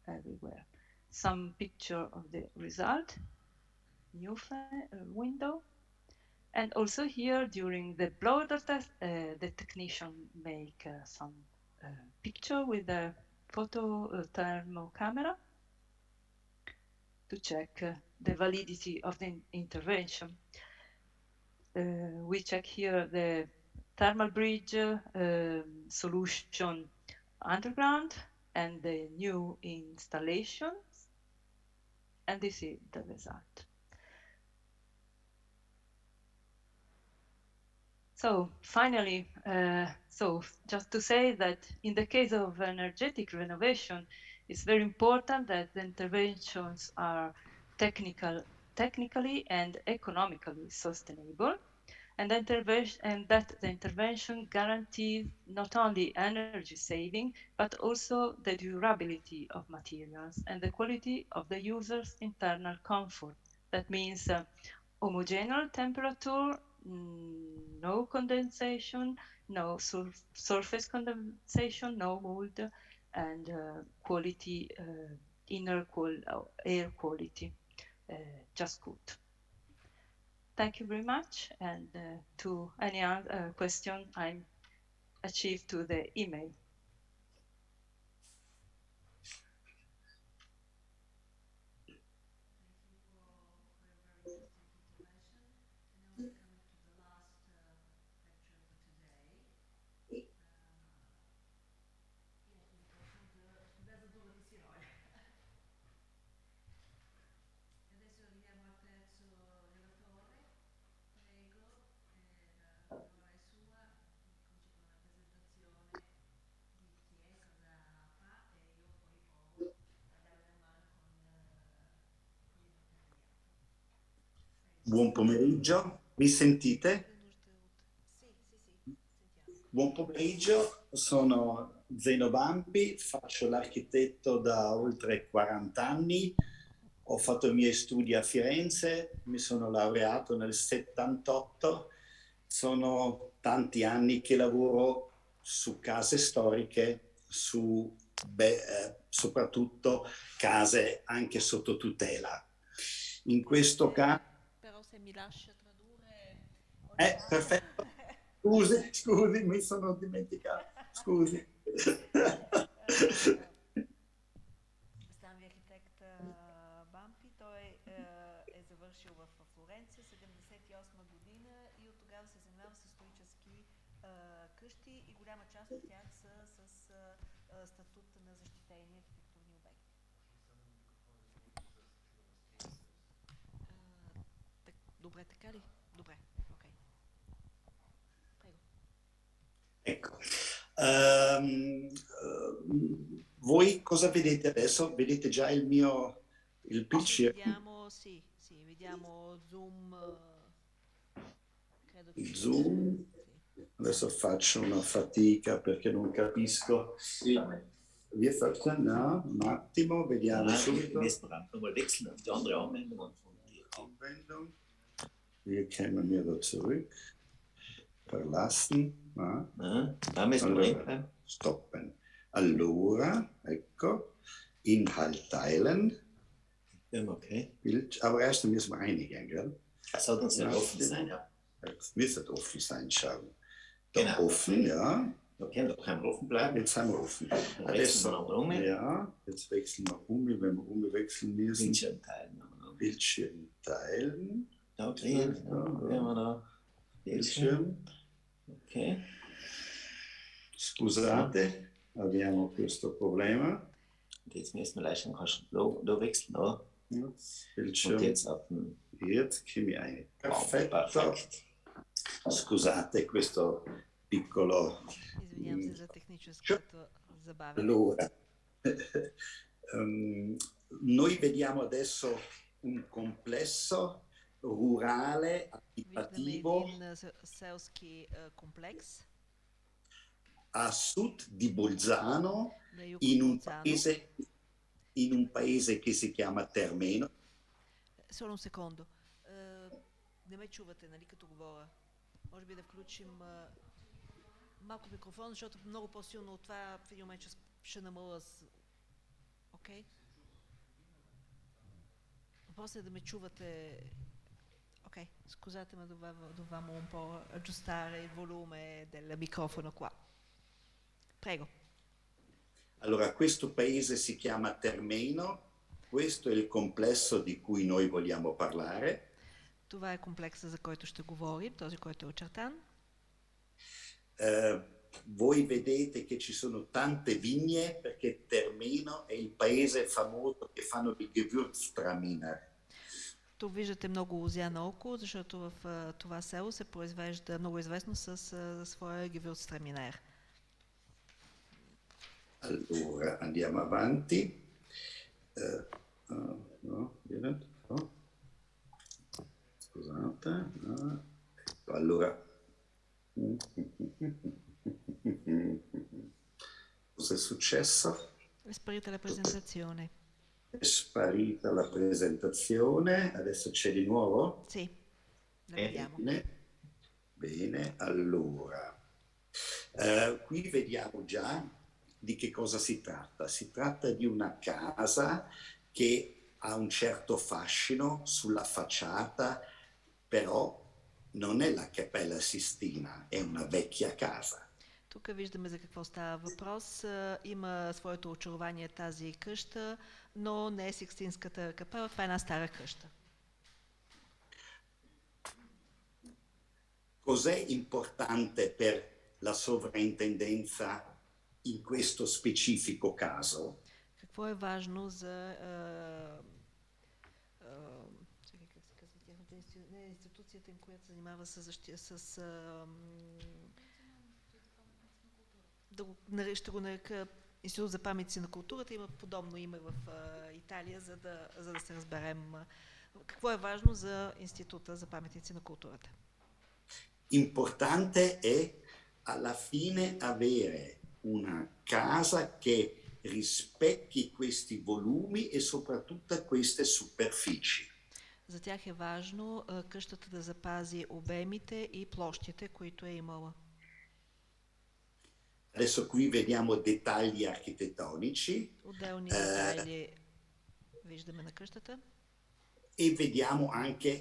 everywhere. Some picture of the result, new window. And also here during the blower test, the technician make some picture with the photo thermal camera, to check the validity of the intervention. We check here the thermal bridge solution underground and the new installations, and this is the result. So finally, just to say that in the case of energetic renovation, it's very important that the interventions are technically and economically sustainable, and that the intervention guarantees not only energy saving, but also the durability of materials and the quality of the user's internal comfort. That means homogeneous temperature, no condensation, no surface condensation, no mold, and quality, air quality, just good. Thank you very much, and to any other question I'm achieved to the email. Buon pomeriggio, mi sentite? Buon pomeriggio, sono Zeno Bampi, faccio l'architetto da oltre 40 anni, ho fatto i miei studi a Firenze, mi sono laureato nel 78, sono tanti anni che lavoro su case storiche, su soprattutto case anche sotto tutela. In questo caso... Però se mi lascia tradurre... Perfetto. Scusi, mi sono dimenticato. Scusi. Представям архитект Бампи. Той е завършил в Флоренция 78 година и от тогава се занимава с исторически къщи и голяма част от тях са с статут на защитени архитектурни обекти. Добре, така ли? Добре, окей. Prego. Ecco. Voi cosa vedete adesso? Vedete già il PC? Vediamo, sì, vediamo Zoom. Credo che Zoom. Sì. Adesso faccio una fatica perché non capisco. Sì. Wir verstehen, no? Un attimo, vediamo subito. Mal wechseln auf die andere Anwendung. Anwendung. Wir kämen hier da zurück. Verlassen. Allora, stoppen. Allora, ecco, Inhalt teilen. Okay. Aber erst müssen wir einigen, gell? Es soll uns ja offen sein, ja. Es müsste offen sein, schauen. Genau. Offen, ja. Okay, da können wir offen bleiben. Jetzt sind wir offen. Adesso, ja, jetzt wechseln wir um, wenn wir umwechseln müssen. Bildschirm teilen. Bildschirm teilen. Da drehen, gehen wir da. Bildschirm. Ok. Scusate, abbiamo questo problema. Jetzt müssen wir lasciare da wechseln, oder? Bildschirm. Und jetzt auf den... Jetzt chiami ein. Perfetto. Scusate questo piccolo... Извинявам се за техническото забавяне. Allora, noi vediamo adesso un complesso rurale abitativo a sud di Bolzano, in un paese che si chiama Termeno. Solo un secondo. Не ме чувате, нали, като говоря? Може би да включим малко микрофон, защото много по-силно от това в един момент ще намаля с... Окей? Въпросът е да ме чувате... Ok, scusate ma dovevamo un po' aggiustare il volume del microfono qua. Prego. Allora, questo paese si chiama Termeno. Questo è il complesso di cui noi vogliamo parlare. Това е комплекса, за който ще говорим, този, който е очертан. Voi vedete che ci sono tante vigne perché Termino è il paese famoso che fanno il Gewürztraminer. Тук виждате много лозя наоколо, защото в това село се произвежда много известно с своя Gewürztraminer. Allora, andiamo avanti. Scusate. Ecco, allora. Cos'è successo? È sparita la presentazione. È sparita la presentazione, adesso c'è di nuovo? Sì, la vediamo. Bene, allora. Qui vediamo già di che cosa si tratta. Si tratta di una casa che ha un certo fascino sulla facciata, però non è la Cappella Sistina, è una vecchia casa. Тук виждаме за какво става въпрос. Има своето очарование тази къща, но не е Сикстинската капела, това е една стара къща. Cos'è importante per la sovrintendenza in questo specifico caso? Какво е важно за институцията, която се занимава ще го нарека Институт за паметници на културата, има подобно име в Италия, за да се разберем какво е важно за Института за паметници на културата. Importante è alla fine avere una casa che rispecchi questi volumi e soprattutto queste superfici. За тях е важно къщата да запази обемите и площите, които е имала. Adesso qui vediamo dettagli architettonici. Отделни детайли виждаме на къщата. E vediamo anche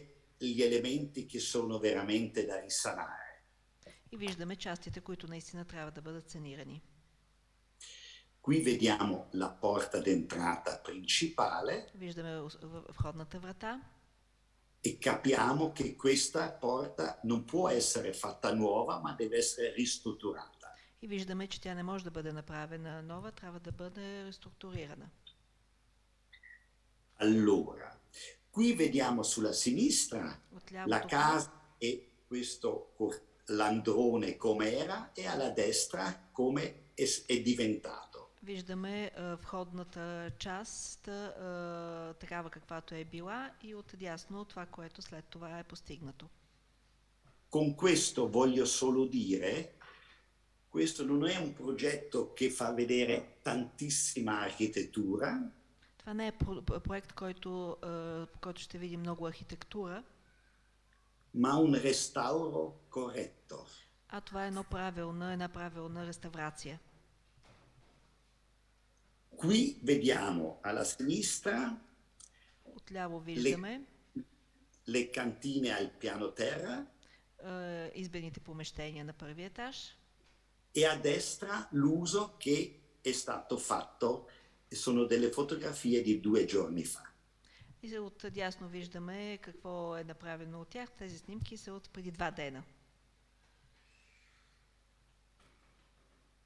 gli elementi che sono veramente da risanare. И виждаме частите, които наистина трябва да бъдат санирани. Qui vediamo la porta d'entrata principale. Виждаме входната врата. E capiamo che questa porta non può essere fatta nuova, ma deve essere ristrutturata. И виждаме, че тя не може да бъде направена нова, трябва да бъде реструктурирана. Allora, qui vediamo sulla sinistra la casa e questo landrone come era e alla destra come è diventato. Виждаме входната част такава каквато е била и отдясно това, което след това е постигнато. Con questo voglio solo dire, questo non è un progetto che fa vedere tantissima architettura. Това не е проект, който ще види много архитектура. Ma un restauro corretto. А това е една правилна реставрация. Qui vediamo alla sinistra Отляво виждаме le cantine al piano terra. Избените помещения на първия етаж. E a destra l'uso che è stato fatto, sono delle fotografie di 2 giorni fa. И от дясно виждаме какво е направено от тях. Тези снимки са от преди 2 дена.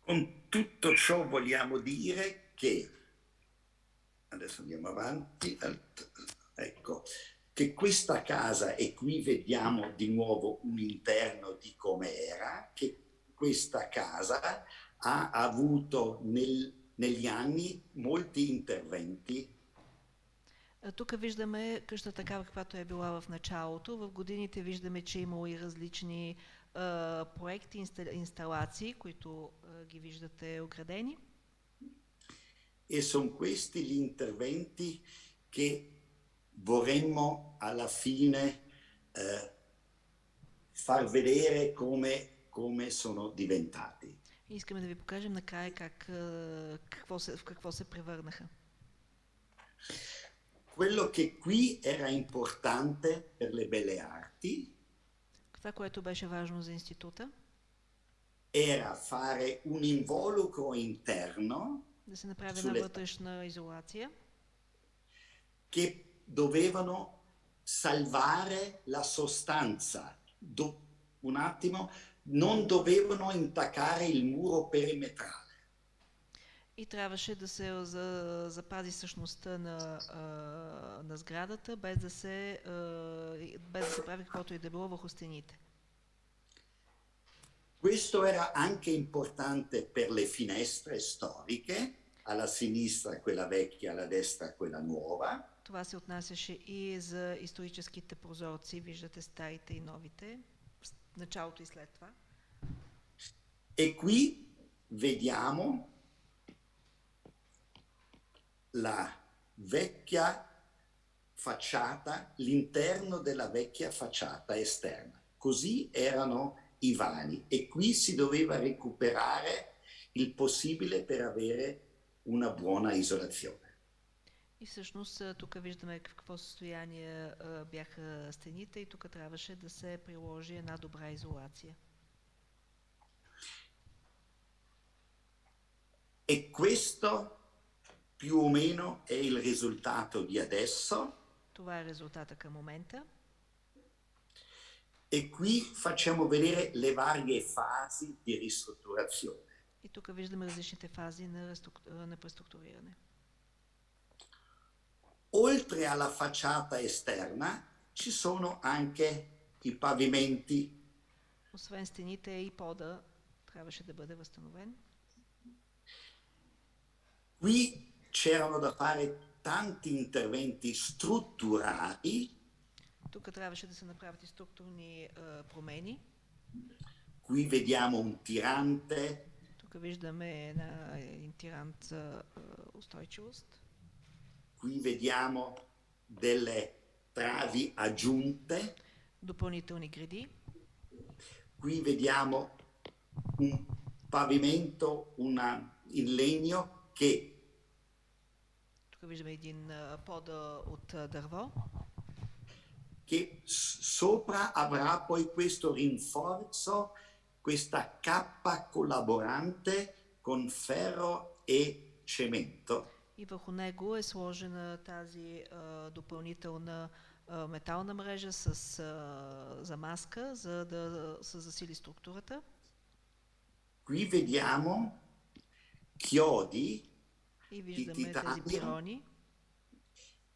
Con tutto ciò vogliamo dire che, adesso andiamo avanti, ecco, che questa casa, e qui vediamo di nuovo un interno di come era, che questa casa ha avuto negli anni molti interventi. Тук виждаме къщата такава, каквато е била в началото. В годините виждаме, че имало и различни проекти, инсталации, които ги виждате оградени. E sono questi gli interventi che vorremmo alla fine far vedere come sono diventati. Искаме да ви покажем накрая в какво се превърнаха. Quello che qui era importante per le belle arti Това, което беше важно за института, era fare un involucro interno да се направи една вътрешна изолация, che dovevano salvare la sostanza. Un attimo, non dovevano intaccare il muro perimetrale. И трябваше да се запази същността на сградата, без да се прави каквото и да било върху стените. Questo era anche importante per le finestre storiche, alla sinistra quella vecchia, alla destra quella nuova. Това се отнасяше и за историческите прозорци, виждате старите и новите, началото и след това. E qui vediamo la vecchia facciata, l'interno della vecchia facciata esterna. Così erano i vani e qui si doveva recuperare il possibile per avere una buona isolazione. И всъщност тук виждаме в какво състояние бяха стените и тук трябваше да се приложи една добра изолация. E questo più o meno è il risultato di adesso. Това е резултата към момента. E qui facciamo vedere le varie fasi di ristrutturazione. И тук виждаме различните фази на преструктуриране. Oltre alla facciata esterna ci sono anche i pavimenti. Освен стените и пода трябваше да бъде възстановен. Qui c'erano da fare tanti interventi strutturali. Тук трябваше да се направят и структурни промени. Qui vediamo un tirante. Тук виждаме един тирант за устойчивост. Qui vediamo delle travi aggiunte. Допълнителни греди. Qui vediamo un pavimento in legno che тук виждаме един пода от дърво. Che sopra avrà poi questo rinforzo, questa cappa collaborante con ferro e cemento. И върху него е сложена тази допълнителна метална мрежа с замазка, за да се засили структурата. Qui vediamo chiodi di titanio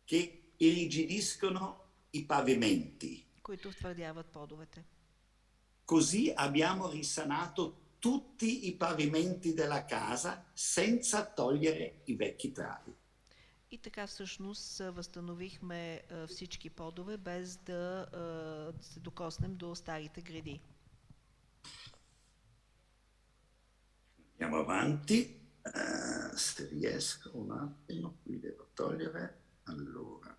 che irrigidiscono i pavimenti. които втвърдяват подовете. Così abbiamo risanato tutti i pavimenti della casa senza togliere i vecchi travi. И така всъщност възстановихме всички подове, без да се докоснем до старите греди. Andiamo avanti, se riesco un attimo, qui devo togliere, allora,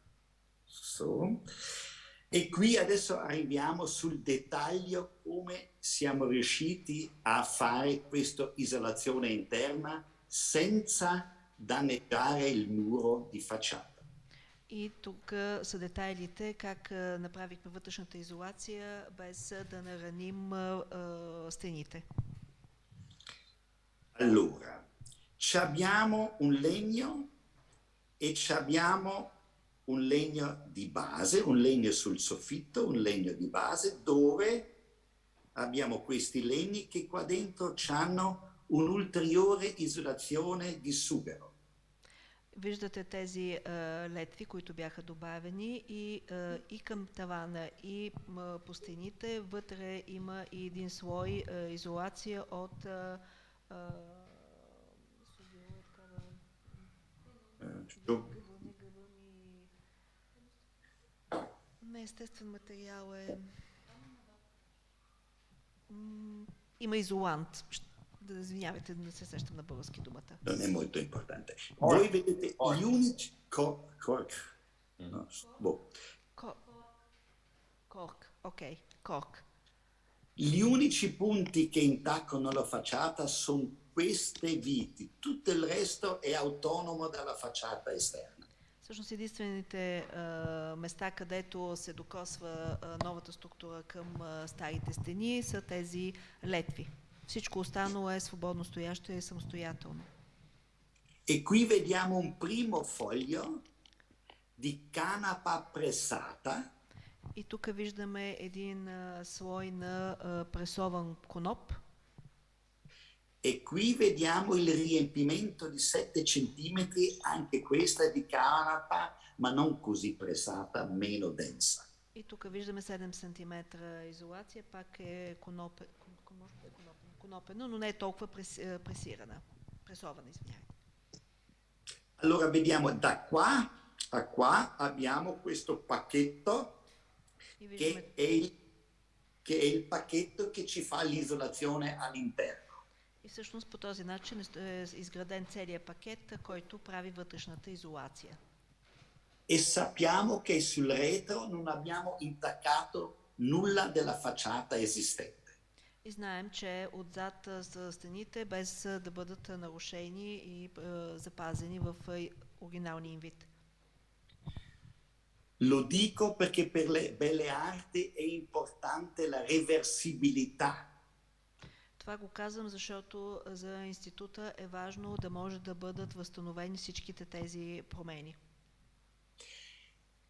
E qui adesso arriviamo sul dettaglio come siamo riusciti a fare questa isolazione interna senza danneggiare il muro di facciata. И тук са детайлите как направихме вътрешната изолация без да нараним стените. Allora, abbiamo un legno e abbiamo un legno di base, un legno sul soffitto, un legno di base dove abbiamo questi legni che qua dentro hanno un'ulteriore isolazione di sughero. Виждате тези летви, които бяха добавени и към тавана, и по стените. Вътре има и един слой изолация от неестествен материал е. Има изолант. Извинявайте, не се сещам на български думата. Non è molto importante. Voi vedete gli unici cork. Cork, ok, cork. Gli unici punti che intaccano la facciata sono queste viti. Tutto il resto è autonomo dalla facciata esterna. Всъщност единствените места, където се докосва новата структура към старите стени, са тези летви. Всичко останало е свободно стоящо и самостоятелно. E qui vediamo un primo foglio di canapa pressata. И тук виждаме един слой на пресован коноп. E qui vediamo il riempimento di 7 centimetri, anche questa di canapa, ma non così pressata, meno densa. И тук виждаме 7 см изолация, пак е конопено, но не е толкова пресирана, пресована, извинявайте. Allora vediamo da qua a qua abbiamo questo pacchetto che è il pacchetto che ci fa l'isolazione all'interno. И всъщност по този начин е изграден целият пакет, който прави вътрешната изолация. E sappiamo che sul retro non abbiamo intaccato nulla della facciata esistente. И знаем, че отзад са стените, без да бъдат нарушени и запазени в оригиналния им вид. Lo dico perché per le belle arti è importante la reversibilità. Това го казвам, защото за института е важно да може да бъдат възстановени всичките тези промени.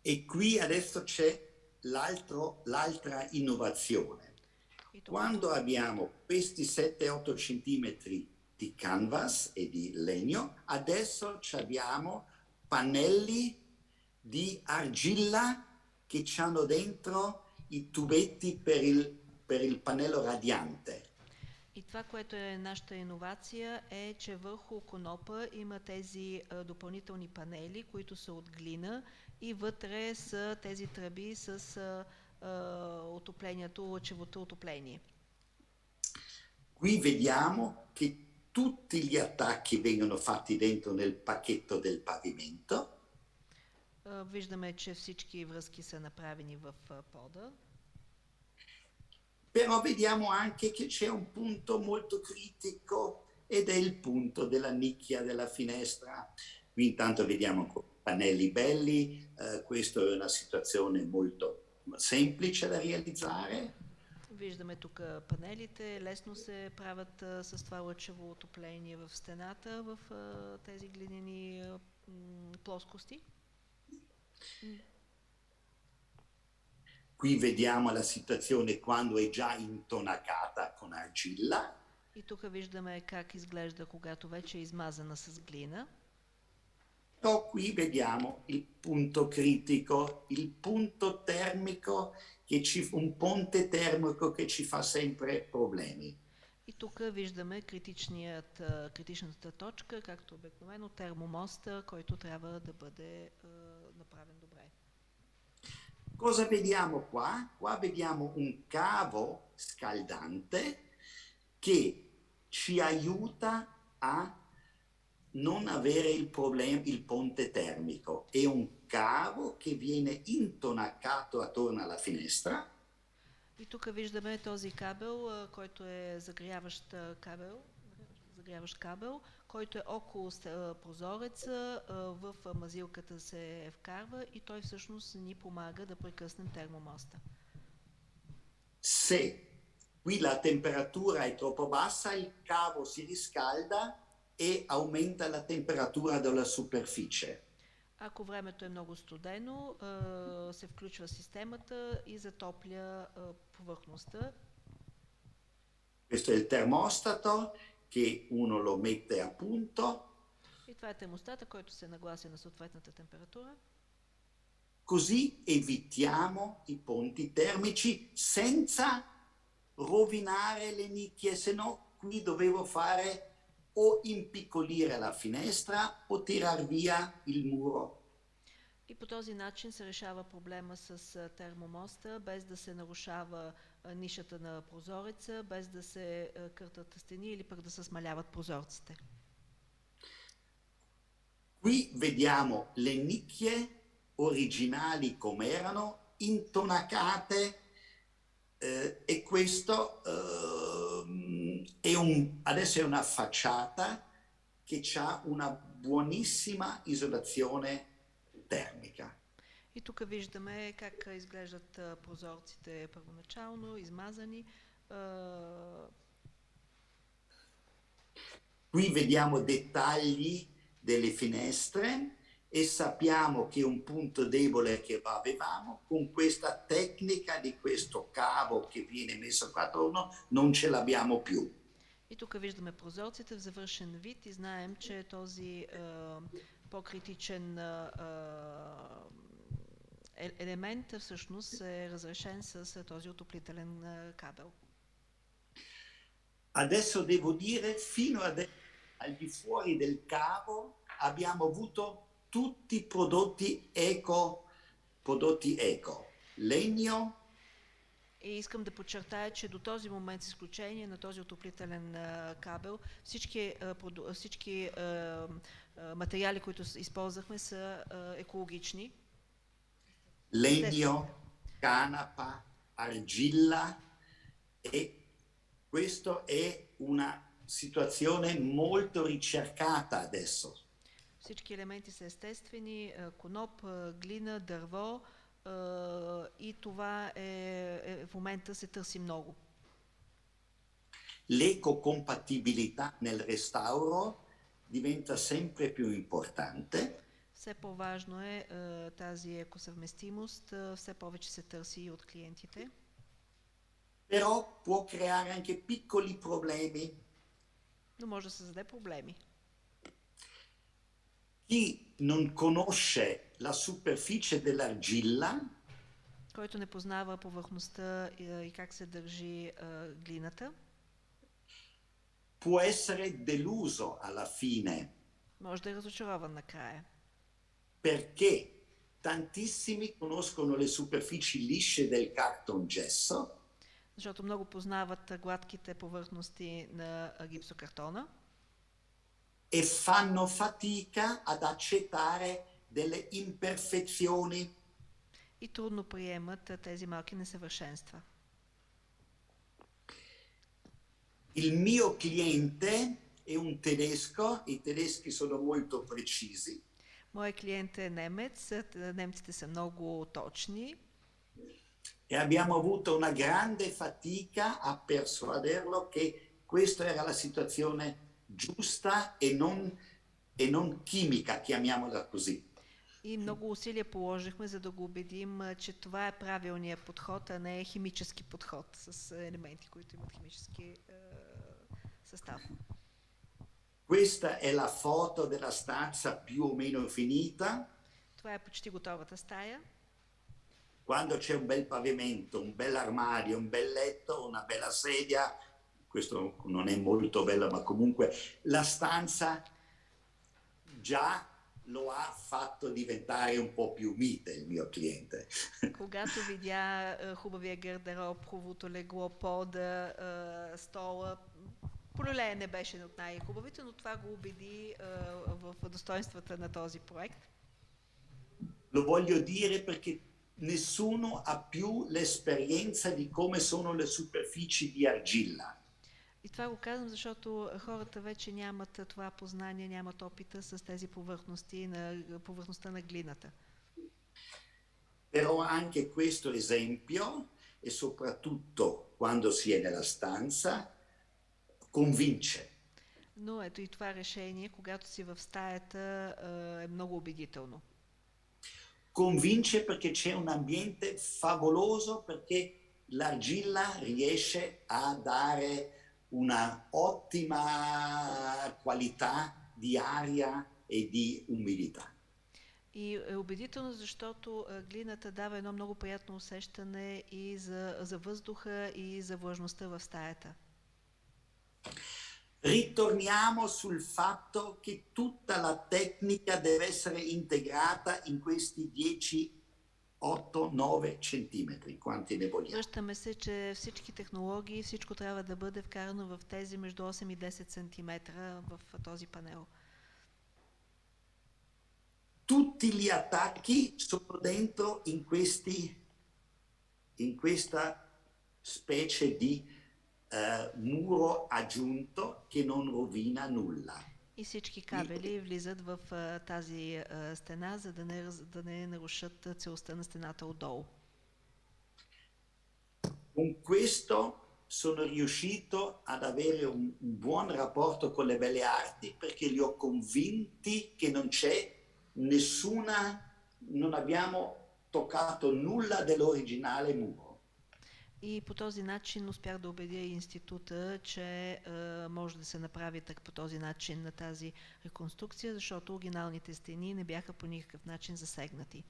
E qui adesso c'è l'altra innovazione. Quando abbiamo questi 7-8 centimetri di canvas e di legno, adesso abbiamo pannelli di argilla che hanno dentro i tubetti per il pannello radiante. И това, което е нашата иновация, е, че върху конопа има тези допълнителни панели, които са от глина и вътре са тези тръби с отоплението, лъчевото отопление. Qui vediamo che tutti gli attacchi vengono fatti dentro nel pacchetto del pavimento. Виждаме, че всички връзки са направени в пода. Però vediamo anche che c'è un punto molto critico ed è il punto della nicchia della finestra. Qui intanto vediamo pannelli belli, questa è una situazione molto semplice da realizzare. Виждаме тук панелите, лесно се правят с това лъчево отопление в стената, в тези глинени плоскости. Qui vediamo la situazione quando è già intonacata con argilla. И тук виждаме как изглежда, когато вече е измазана с глина. Però qui vediamo il punto critico, il punto termico, un ponte termico che ci fa sempre problemi. И тук виждаме критичната точка, както обикновено термомоста, който трябва да бъде направен добре. Cosa vediamo qua? Qua vediamo un cavo scaldante che ci aiuta a non avere il ponte termico. È un cavo che viene intonaccato attorno alla finestra. И тук виждаме този кабел, който е загряващ кабел, който е около прозореца, в мазилката се вкарва и той всъщност ни помага да прекъснем термомоста. Se qui la temperatura è troppo bassa, il cavo si riscalda e aumenta la temperatura della superficie. Ако времето е много студено, се включва системата и затопля повърхността. Questo è il termostato che uno lo mette a punto. И това е термостата, който се наглася на съответната температура. Così evitiamo i ponti termici senza rovinare le nicchie, se no qui dovevo fare o impiccolire la finestra o tirar via il muro. И по този начин се решава проблема с термомоста, без да се нарушава нишата на прозореца, без да се къртат стени или пък да се смаляват прозорците. Qui vediamo le nicchie originali come erano, intonacate, e questo adesso è una facciata che ha una buonissima isolazione termica. И тук виждаме как изглеждат прозорците първоначално, измазани. Qui vediamo dettagli delle finestre e sappiamo che un punto debole che avevamo, con questa tecnica di questo cavo che viene messo qua attorno, non ce l'abbiamo più. И тук виждаме прозорците в завършен вид и знаем, че този по-критичен елемент всъщност е разрешен с този отоплителен кабел. Adesso devo dire, fino adesso, al di fuori del cavo, abbiamo avuto tutti prodotti eco, legno. И искам да подчертая, че до този момент, с изключение на този отоплителен кабел, всички материали, които използвахме, са екологични. Legno, canapa, argilla, e questo è una situazione molto ricercata adesso. Всички елементи са естествени, коноп, глина, дърво, и това в момента се търси много. L'ecocompatibilità nel restauro diventa sempre più importante. Все по-важно е тази екосъвместимост, все повече се търси и от клиентите. Però può creare anche piccoli problemi. Но може да създаде проблеми. Chi non conosce la superficie dell'argilla, който не познава повърхността и как се държи глината, può essere deluso alla fine. Може да е разочарован накрая. Perché tantissimi conoscono le superfici lisce del cartongesso. Защото много познават гладките повърхности на гипсокартона. E fanno fatica ad accettare delle imperfezioni. И трудно приемат тези малки несъвършенства. Il mio cliente è un tedesco, i tedeschi sono molto precisi. Моят клиент е немец, немците са много точни. E abbiamo avuto una grande fatica a persuaderlo che questa era la situazione giusta e non chimica, chiamiamola così. И много усилия положихме, за да го убедим, че това е правилният подход, а не химически подход с елементи, които имат химически състав. Questa è la foto della stanza più o meno finita. Това е почти готовата стая. Quando c'è un bel pavimento, un bel armadio, un bel letto, una bella sedia, questo non è molto bello, ma comunque la stanza già lo ha fatto diventare un po' più mite il mio cliente. Когато видя хубавия гардероб, хубавото легло, пода, стола, полюлея не беше от най-хубавите, но това го убеди в достоинствата на този проект. Lo voglio dire perché nessuno ha più l'esperienza di come sono le superfici di argilla. И това го казвам, защото хората вече нямат това познание, нямат опита с тези повърхността на глината. Però anche questo esempio, e soprattutto quando si è nella stanza, convince. Но ето и това решение, когато си в стаята, е много убедително. Convince perché c'è un ambiente favoloso, perché l'argilla riesce a dare una ottima qualità di aria e di umidità. И е убедително, защото глината дава едно много приятно усещане и за въздуха и за влажността в стаята. Ritorniamo sul fatto che tutta la tecnica deve essere integrata in questi 10, 8, 9 centimetri, quanti ne vogliamo. Връщаме се, че всички технологии, всичко трябва да бъде вкарано в тези между 8 и 10 сантиметра в този панел. Tutti gli attacchi sono dentro in questa specie di muro aggiunto che non rovina nulla. И всички кабели влизат в тази стена, за да не нарушат целостта на стената отдолу. Con questo sono riuscito ad avere un buon rapporto con le belle arti perché li ho convinti che non abbiamo toccato nulla dell'originale muro. И по този начин успях да убедя института, че може да се направи так по този начин на тази реконструкция, защото оригиналните стени не бяха по никакъв начин засегнати.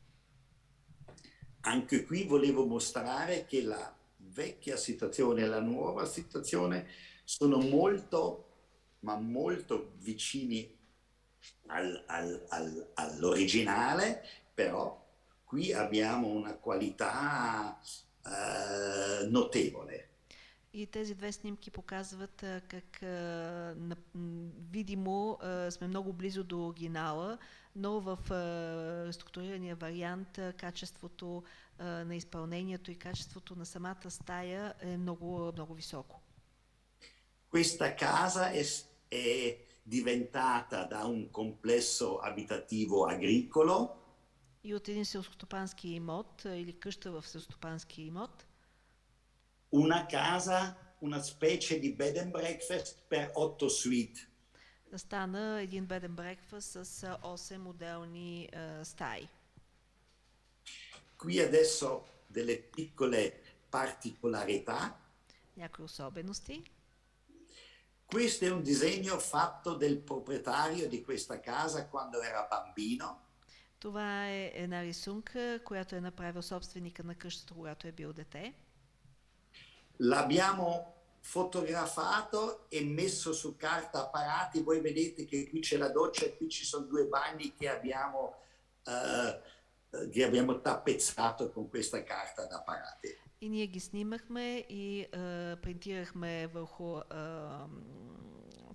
Anche qui volevo mostrare che la vecchia situazione e la nuova situazione sono molto, ma molto vicini all'originale, però qui abbiamo una qualità notevole. И тези две снимки показват как видимо сме много близо до оригинала, но в реструктурирания вариант качеството на изпълнението и качеството на самата стая е много, много високо. Questa casa è diventata da un complesso abitativo agricolo. И от един селскостопански имот или къща в селскостопански имот. Una casa, una specie di bed and breakfast per 8 suite. Стана един bed and breakfast с 8 отделни стаи. Qui adesso delle piccole particolarità. Някои особености. Questo è un disegno fatto del proprietario di questa casa quando era bambino. Това е една рисунка, която е направил собственика на къщата, когато е бил дете. L'abbiamo fotografato e messo su carta a parati. Voi vedete che qui c'è la doccia e qui ci sono 2 bagni che abbiamo tappezzato con questa carta da parati. И ние ги снимахме и принтирахме върху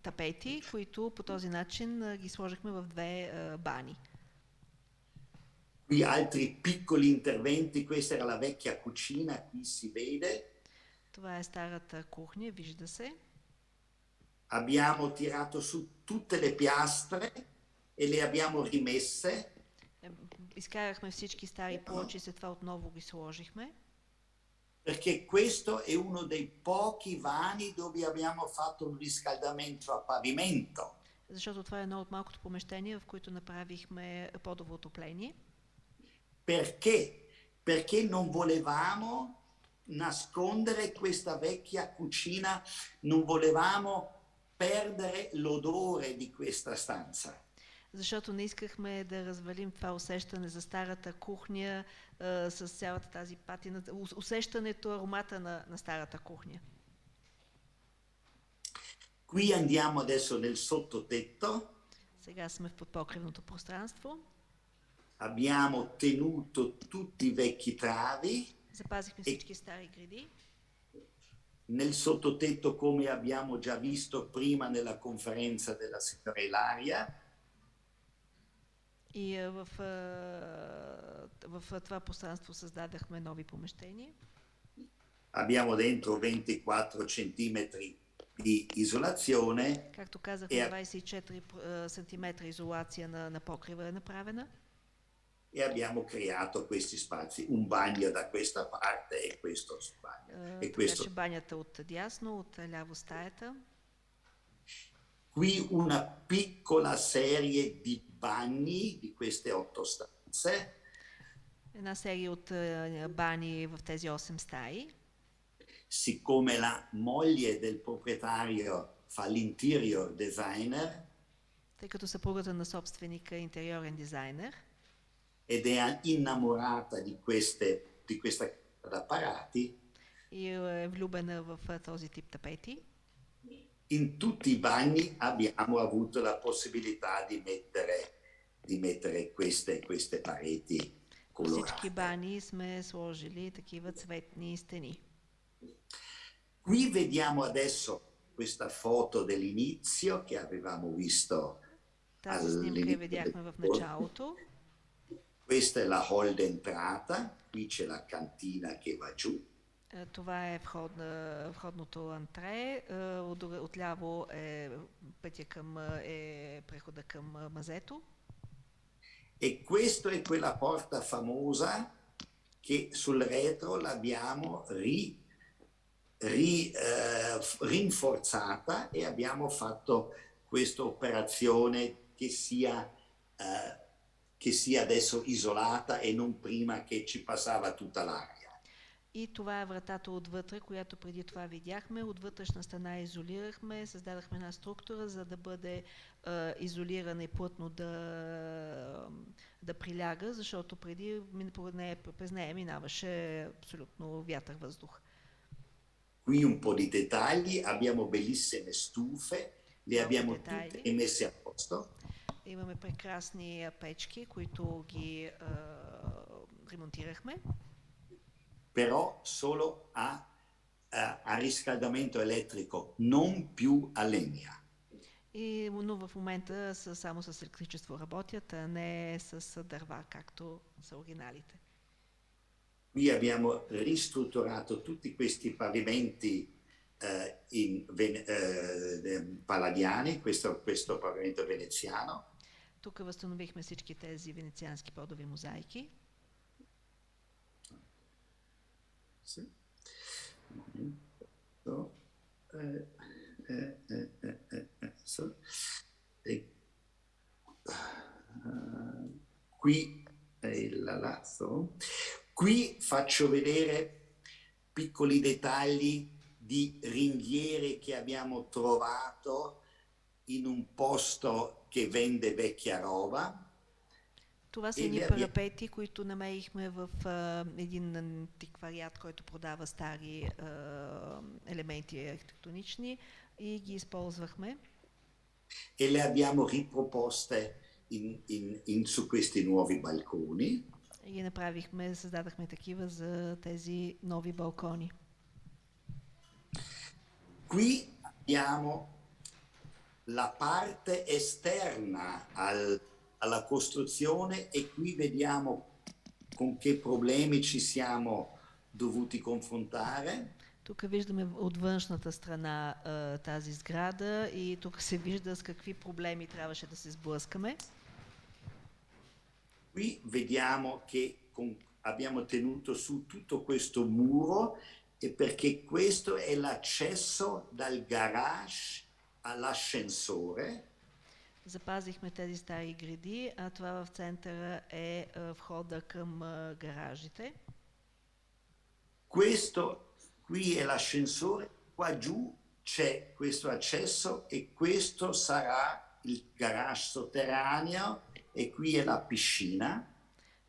тапети, които по този начин ги сложихме в 2 бани. Qui altri piccoli interventi. Questa era la vecchia cucina, qui si vede. Това е старата кухня, вижда се. Abbiamo tirato su tutte le piastre e le abbiamo rimesse. Изкарахме всички стари плочи, след това отново ги сложихме. Perché questo è uno dei pochi vani dove abbiamo fatto un riscaldamento a pavimento. Защото това е едно от малкото помещения, в които направихме подово отопление. Perché? Perché non volevamo nascondere questa vecchia cucina, non volevamo perdere l'odore di questa stanza. Защото не искахме да развалим това усещане за старата кухня с цялата тази патина, усещането, аромата на старата кухня. Qui andiamo adesso nel sottotetto. Сега сме в подпокривното пространство. Abbiamo tenuto tutti i vecchi travi. Запазихме всички стари греди. Nel sottotetto, come abbiamo già visto prima nella conferenza della signora Ilaria. И в това пространство създадахме нови помещения. Abbiamo dentro 24 centimetri di isolazione. Както казахме, 24 сантиметра изолация на покрива е направена. E abbiamo creato questi spazi, un bagno da questa parte e questo bagno. Така че банята от дясно, от ляво стаята. Qui una piccola serie di bagni di queste 8 stanze. Една серия от бани в тези 8 стаи. Siccome la moglie del proprietario fa l'interior designer, тъй като съпругата на собственика е интериорен дизайнер, ed è innamorata di questa da parati, и е влюбена в този тип тапети. In tutti i bagni abbiamo avuto la possibilità di mettere queste pareti colorate. Всички бани сме сложили такива цветни стени. Qui vediamo adesso questa foto dell'inizio che avevamo visto. Тази снимка я видяхме в началото. Questa è la hall d'entrata, qui c'è la cantina che va giù. Това е входното антре, отляво е пътя към прехода към мазето. E questo è quella porta famosa che sul retro l'abbiamo rinforzata e abbiamo fatto questa operazione che sia adesso isolata e non prima che ci passava tutta l'aria. И това е вратата отвътре, която преди това видяхме. От вътрешна страна изолирахме, създадахме една структура, за да бъде изолирана и плътно да приляга, защото преди през нея минаваше абсолютно вятър въздух. Qui un po' di dettagli, abbiamo bellissime stufe, le abbiamo tutte messe a posto. Имаме прекрасни печки, които ги ремонтирахме. Però solo a riscaldamento elettrico, non più a legna. Но в момента само с електричество работят, а не с дърва, както са оригиналите. Qui abbiamo ristrutturato tutti questi pavimenti palladiani, questo pavimento veneziano. Тук възстановихме всички тези венециански подови мозайки. Sì. Qui il lazzo. Qui faccio vedere piccoli dettagli di ringhiere che abbiamo trovato in un posto che vende vecchia roba. Това са едни парапети, които намерихме в един антиквариат, който продава стари елементи архитектонични и ги използвахме. E le abbiamo riproposte su questi nuovi balconi. И ги направихме, създадахме такива за тези нови балкони. Qui abbiamo la parte esterna alla costruzione e qui vediamo con che problemi ci siamo dovuti confrontare. Тук виждаме от външната страна тази сграда и тук се вижда с какви проблеми трябваше да се сблъскаме. Qui vediamo che abbiamo tenuto su tutto questo muro e perché questo è l'accesso dal garage all'ascensore. Запазихме тези стари гради, а това в центъра е входа към гаражите. Questo qui è l'ascensore, qua giù c'è questo accesso e questo sarà il garage sotterraneo e qui è la piscina.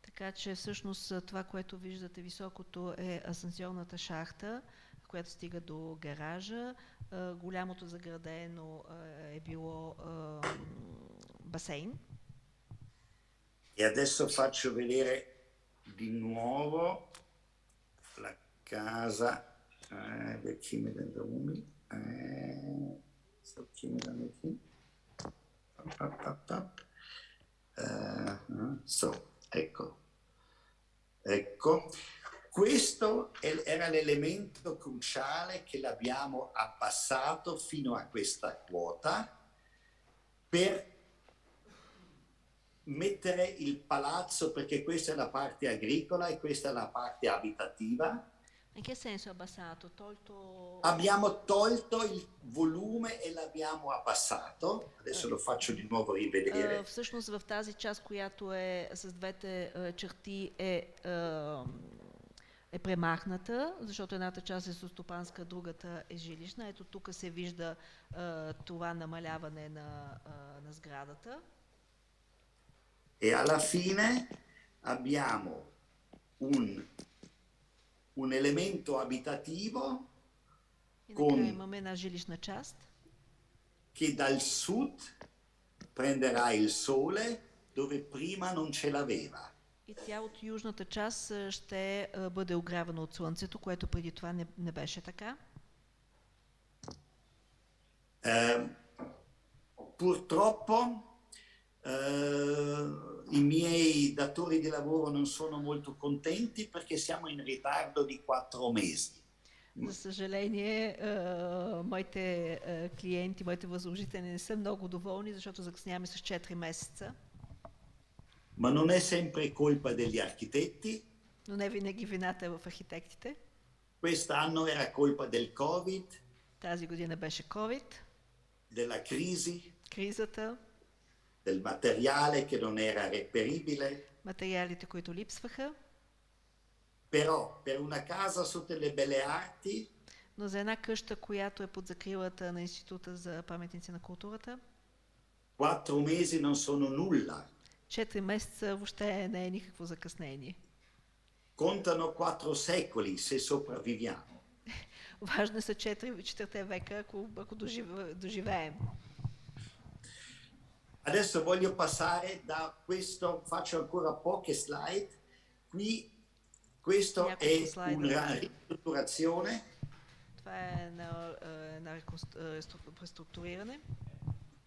Така че всъщност това, което виждате високото е асансьорната шахта, която стига до гаража. Голямото заградено е било басейн. E adesso faccio vedere di nuovo la casa del Chimidan Dumi. Sto Chimidan qui. Ecco. Ecco. Questo era l'elemento cruciale che l'abbiamo abbassato fino a questa quota per mettere il palazzo, perché questa è la parte agricola e questa è la parte abitativa. In che senso abbassato? Tolto... Abbiamo tolto il volume e l'abbiamo abbassato. Adesso lo faccio di nuovo rivedere. Всъщност в тази част, която е с двете черти е премахната, защото едната част е селскостопанска, другата е жилищна. Ето тук се вижда това намаляване на сградата. E alla fine abbiamo un elemento abitativo имаме една жилищна част, che dal sud prenderà il sole dove prima non ce l'aveva. И тя от южната част ще бъде огрявана от слънцето, което преди това не беше така. Purtroppo i miei datori di lavoro non sono molto contenti perché siamo in ritardo di 4 mesi. За съжаление, моите клиенти, моите възложители не са много доволни, защото закъсняваме с 4 месеца. Ma non è sempre colpa degli architetti. Но не винаги вината е в архитектите. Quest'anno era colpa del Covid. Тази година беше COVID. Della crisi. Кризата. del materiale che non era reperibile, материалите, които липсваха, però per una casa sotto le belle arti но за една къща, която е под закрилата на Института за паметници на културата, 4 mesi non sono nulla. 4 месеца въобще не е никакво закъснение. Contano 4 secoli se sopravviviamo. Важно са 4 века, ако доживеем. Adesso voglio passare da questo, faccio ancora poche slide. Qui questo è una ristrutturazione. Това е една преструктуриране.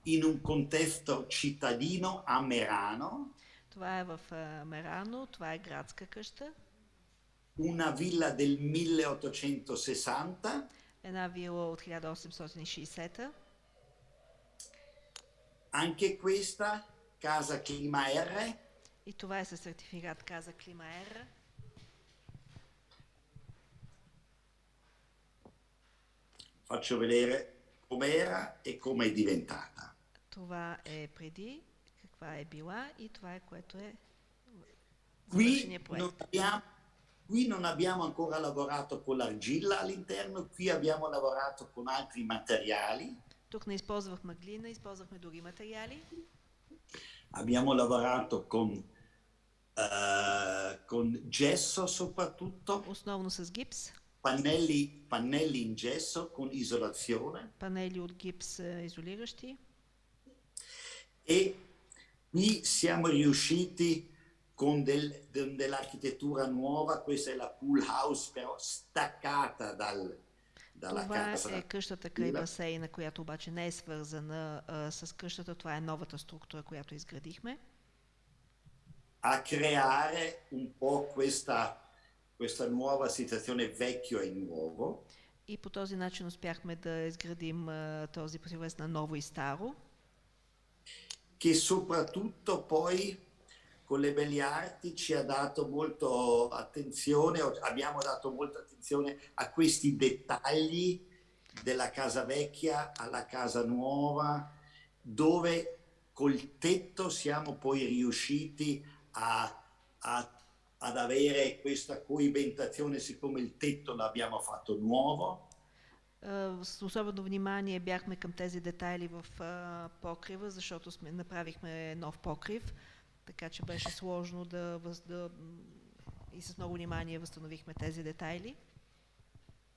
In un contesto cittadino a Merano. Това е в Мерано, това е градска къща. Una villa del 1860. Една вила от 1860. Anche questa CasaClima R. И това е със сертификат CasaClima R. Faccio vedere com'era e come è diventata. Това е преди, каква е била и това е което е завършения проект. Qui non abbiamo ancora lavorato con l'argilla all'interno, qui abbiamo lavorato con altri materiali. Тук не използвахме глина, използвахме други материали. Abbiamo lavorato con gesso soprattutto. Основно с гипс. Pannelli in gesso con isolazione. Панели от гипс изолиращи. E qui siamo riusciti con dell'architettura nuova, questa è la pool house però staccata dalla casa. Това е къщата край басейна, която обаче не е свързана с къщата, това е новата структура, която изградихме. A creare un po' questa nuova situazione vecchio e nuovo. И по този начин успяхме да изградим този противовес на ново и старо. Che soprattutto poi con le belle arti ci ha dato molto attenzione, abbiamo dato molta attenzione a questi dettagli della casa vecchia alla casa nuova, dove col tetto siamo poi riusciti ad avere questa coibentazione, siccome il tetto l'abbiamo fatto nuovo. С особено внимание бяхме към тези детайли в покрива, защото направихме нов покрив, така че беше сложно и с много внимание възстановихме тези детайли.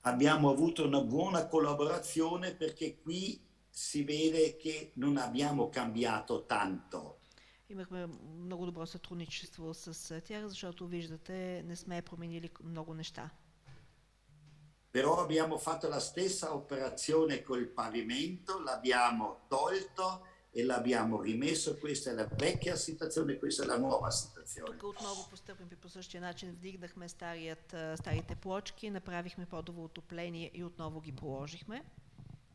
Abbiamo avuto una buona collaborazione perché qui si vede che non abbiamo cambiato tanto. Имахме много добро сътрудничество с тях, защото виждате, не сме променили много неща. Però abbiamo fatto la stessa operazione col pavimento, l'abbiamo tolto e l'abbiamo rimesso. Questa è la vecchia situazione, questa è la nuova situazione. Тук отново постъпихме по същия начин, вдигнахме старите плочки, направихме подово отопление и отново ги положихме.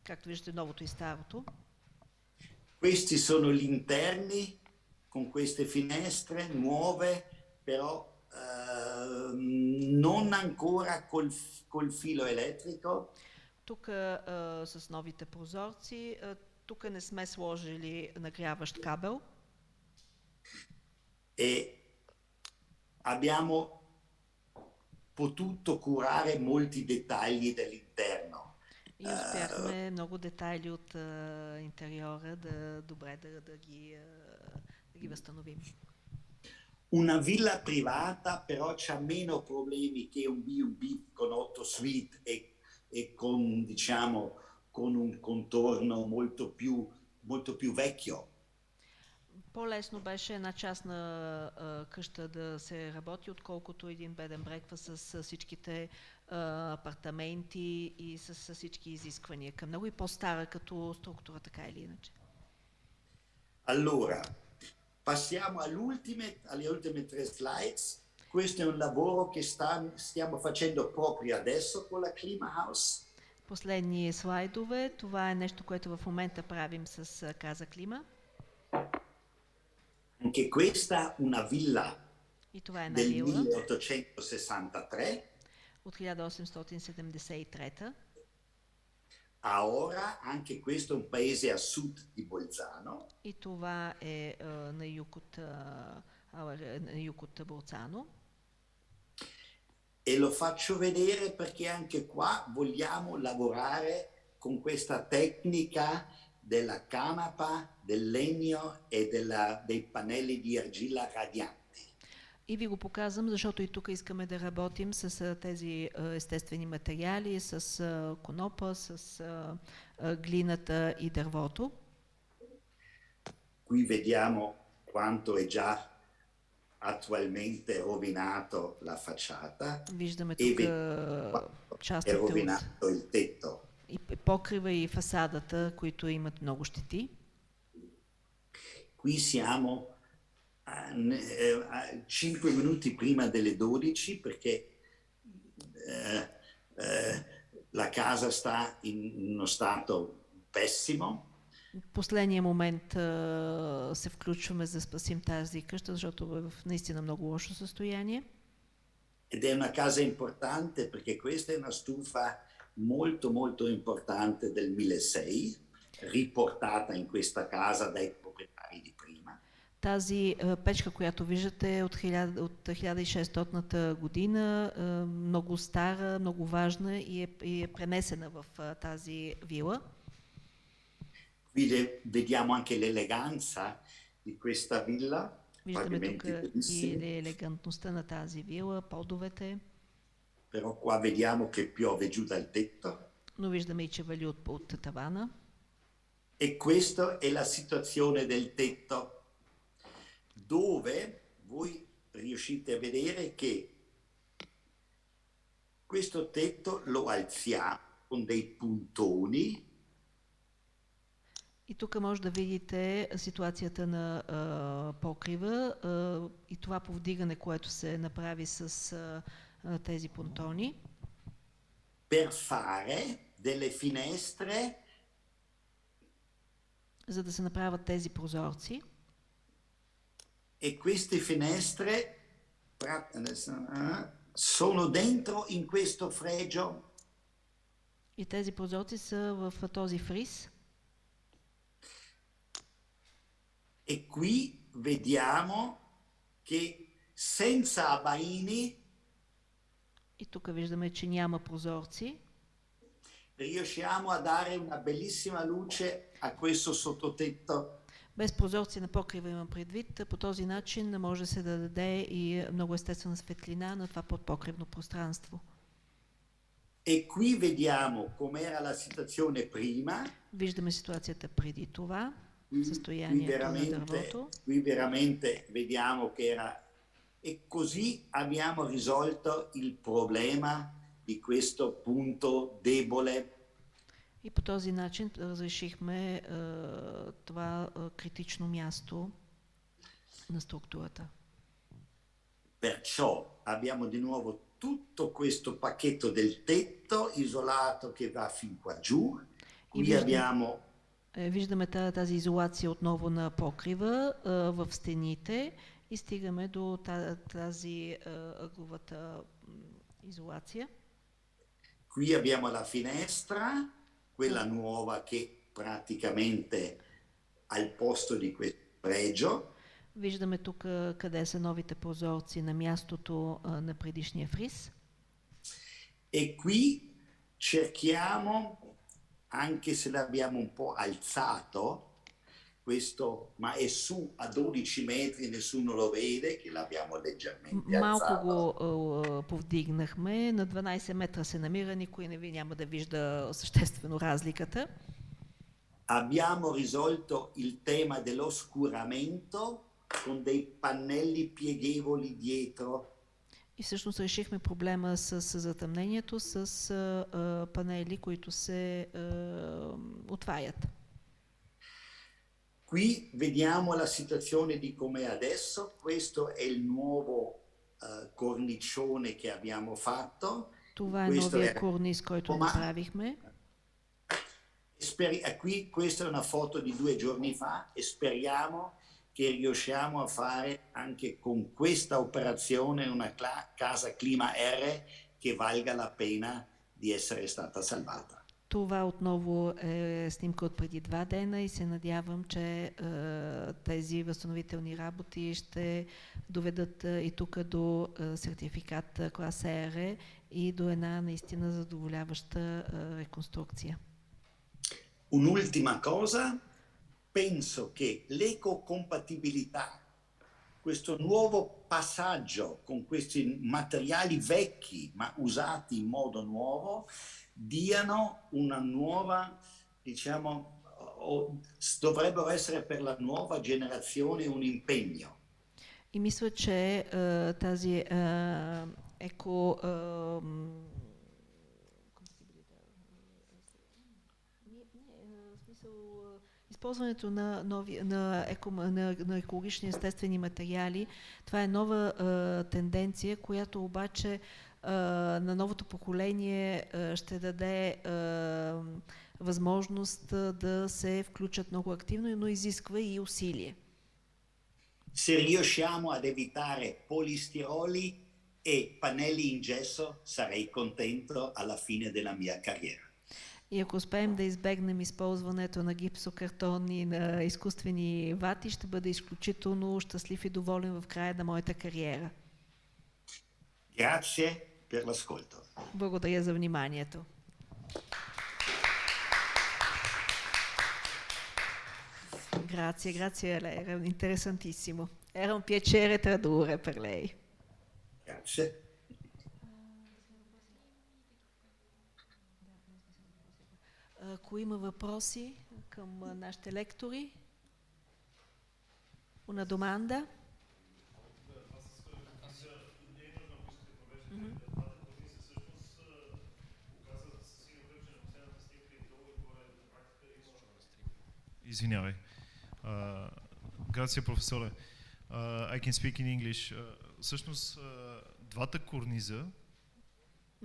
Както виждате, новото и старото. Questi sono gli interni con queste finestre nuove, però non ancora col filo elettrico. Тук с новите прозорци, тук не сме сложили нагряващ кабел. E abbiamo potuto curare molti dettagli dell'interno. И успяхме много детайли от интериора да ги възстановим. Una villa privata però c'ha meno problemi che un B&B con 8 suite e con, diciamo, con un contorno molto più vecchio. По-лесно беше една частна къща да се работи, отколкото един беден брекфаст с всичките апартаменти и с всички изисквания към него и по-стара като структура, така или иначе. Allora, passiamo alle ultime 3 slides. Questo è un lavoro che stiamo facendo proprio adesso con la Clima House. Последни слайдове. Това е нещо, което в момента правим с CasaClima. Anche questa una villa и това е една del вила 1863. От 1873. Ahora, anche questo è un paese a sud di Bolzano. И това е на юг от Болцано. E lo faccio vedere perché anche qua vogliamo lavorare con questa tecnica della canapa, del legno e dei pannelli di argilla radianti. И ви го показвам, защото и тук искаме да работим с тези естествени материали, с конопа, с глината и дървото. Qui vediamo quanto è già attualmente rovinato la facciata. Виждаме e тук è частите rovinato il tetto. и покрива и фасадата, които имат много щети. Qui siamo a 5 minuti prima delle 12 perché la casa sta in uno stato pessimo. В последния момент се включваме за да спасим тази къща, защото е в наистина много лошо състояние. Ed è una casa importante perché questa è una stufa molto molto importante del 1600, riportata in questa casa dai proprietari di prima. Тази печка, която виждате е от 1600-та година, много стара, много важна и е пренесена в тази вила. Qui vediamo anche l'eleganza di questa villa. Виждаме тук и елегантността на тази вила, подовете. Però qua vediamo che piove giù dal tetto. Но виждаме и че вали от тавана. E questa è la situazione del tetto, dove voi riuscite a vedere che questo tetto lo alziamo con dei puntoni. И тук може да видите ситуацията на покрива и това повдигане, което се направи с тези понтони. Per fare delle finestre. За да се направят тези прозорци. E queste finestre sono dentro in questo fregio. И тези прозорци са в този фриз. E qui vediamo che senza abbaini и тук виждаме, че няма прозорци. Riusciamo a dare una bellissima luce a questo sottotetto. Без прозорци на покрива имам предвид. По този начин може да се даде и много естествена светлина на това подпокривно пространство. E qui vediamo com'era la situazione prima. Виждаме ситуацията преди това. Състоянието на дървото. Qui veramente vediamo che era. E così abbiamo risolto il problema di questo punto debole. И по този начин разрешихме това критично място на структурата. Perciò abbiamo di nuovo tutto questo pacchetto del tetto isolato che va fin qua giù. Qui abbiamo виждаме тази изолация отново на покрива в стените и стигаме до тази ъгловата изолация. Qui abbiamo la finestra, quella nuova che praticamente al posto di questo fregio. Виждаме тук къде са новите прозорци на мястото на предишния фриз. E qui cerchiamo, anche se l'abbiamo un po' alzato, questo, ma è su a 12 metri, nessuno lo vede, che l'abbiamo leggermente alzato. Малко го повдигнахме, на 12 метра се намира, никой няма да вижда съществено разликата. Abbiamo risolto il tema dell'oscuramento con dei pannelli pieghevoli dietro. И всъщност решихме проблема с затъмнението с панели, които се отваят. Qui vediamo la situazione di com'è adesso. Questo è il nuovo cornicione che abbiamo fatto. Това е новия корниз, който направихме. Qui questa è una foto di 2 giorni fa e speriamo che riusciamo a fare anche con questa operazione una CasaClima R che valga la pena di essere stata salvata. Това отново е снимка от преди 2 дена и се надявам, че тези възстановителни работи ще доведат и тук до сертификат клас R и до една наистина задоволяваща реконструкция. Un'ultima cosa, penso che l'ecocompatibilità, questo nuovo passaggio con questi materiali vecchi ma usati in modo nuovo, diano una nuova, diciamo, dovrebbero essere per la nuova generazione un impegno. И мисля, че тази използването на екологични естествени материали, това е нова тенденция, която обаче на новото поколение ще даде възможност да се включат много активно, но изисква и усилие. Se riusciamo ad evitare polistiroli e pannelli in gesso, sarei contento alla fine della mia carriera. И ако успеем да избегнем използването на гипсокартон и на изкуствени вати, ще бъда изключително щастлив и доволен в края на моята кариера. Grazie per l'ascolto. Благодаря за вниманието. Grazie, grazie a lei, era interessantissimo. Era un piacere tradurre per lei. Grazie. Ако има въпроси към нашите лектори, una domanda? Извинявай. Грация, професоре. I can speak in English. Всъщност, двата корниза,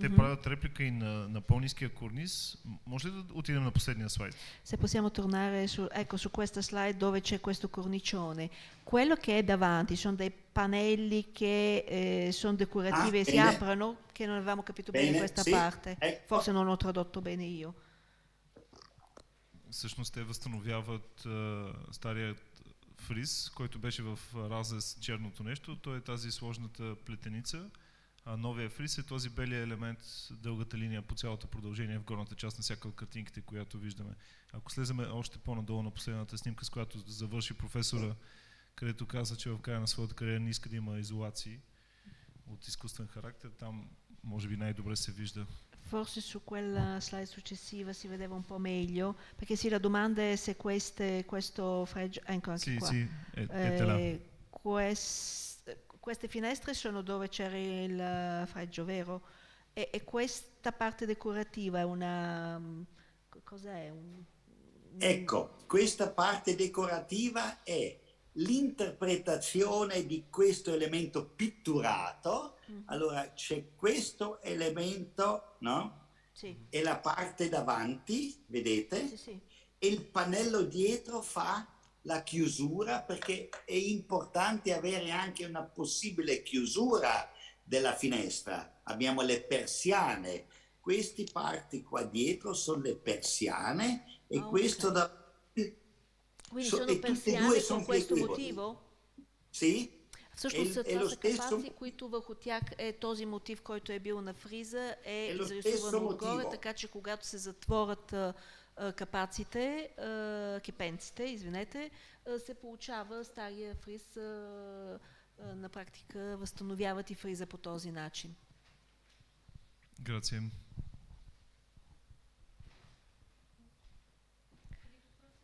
те правят реплика и на по-ниския корниз. Може ли да отидем на последния слайд? Se possiamo tornare su questa slide dove c'è questo cornicione. Quello che è davanti sono dei pannelli che sono decorativi e si aprono, che non avevamo capito bene questa parte. Forse non ho tradotto bene io. Всъщност те възстановяват старият фриз, който беше в разрез черното нещо. Той е тази сложната плетеница. А новия фриз е този белия елемент, дългата линия по цялото продължение в горната част на всяка от картинките, която виждаме. Ако слеземе още по-надолу на последната снимка, с която завърши професора, където каза, че в края на своята кариера не иска да има изолации от изкуствен характер, там може би най-добре се вижда. Forse su quella slide successiva si vedeva un po' meglio, perché sì, la domanda è se questo fregio... Ecco anche sì, qua. Sì, è là. Queste finestre sono dove c'era il fregio, vero? E questa parte decorativa è una... Cos'è? Ecco, questa parte decorativa è l'interpretazione di questo elemento pitturato. Allora c'è questo elemento, no? Sì. E la parte davanti, vedete? Sì, sì. E il pannello dietro fa la chiusura, perché è importante avere anche una possibile chiusura della finestra. Abbiamo le persiane. Queste parti qua dietro sono le persiane e questo da... Quindi sono persiane con questo motivo? Sì. Всъщност това са капаци, които върху тях е този мотив, който е бил на фриза, е изрисуван отгоре, така че когато се затворят капаците, кипенците, извинете, се получава стария фриз, на практика възстановяват и фриза по този начин. Грация.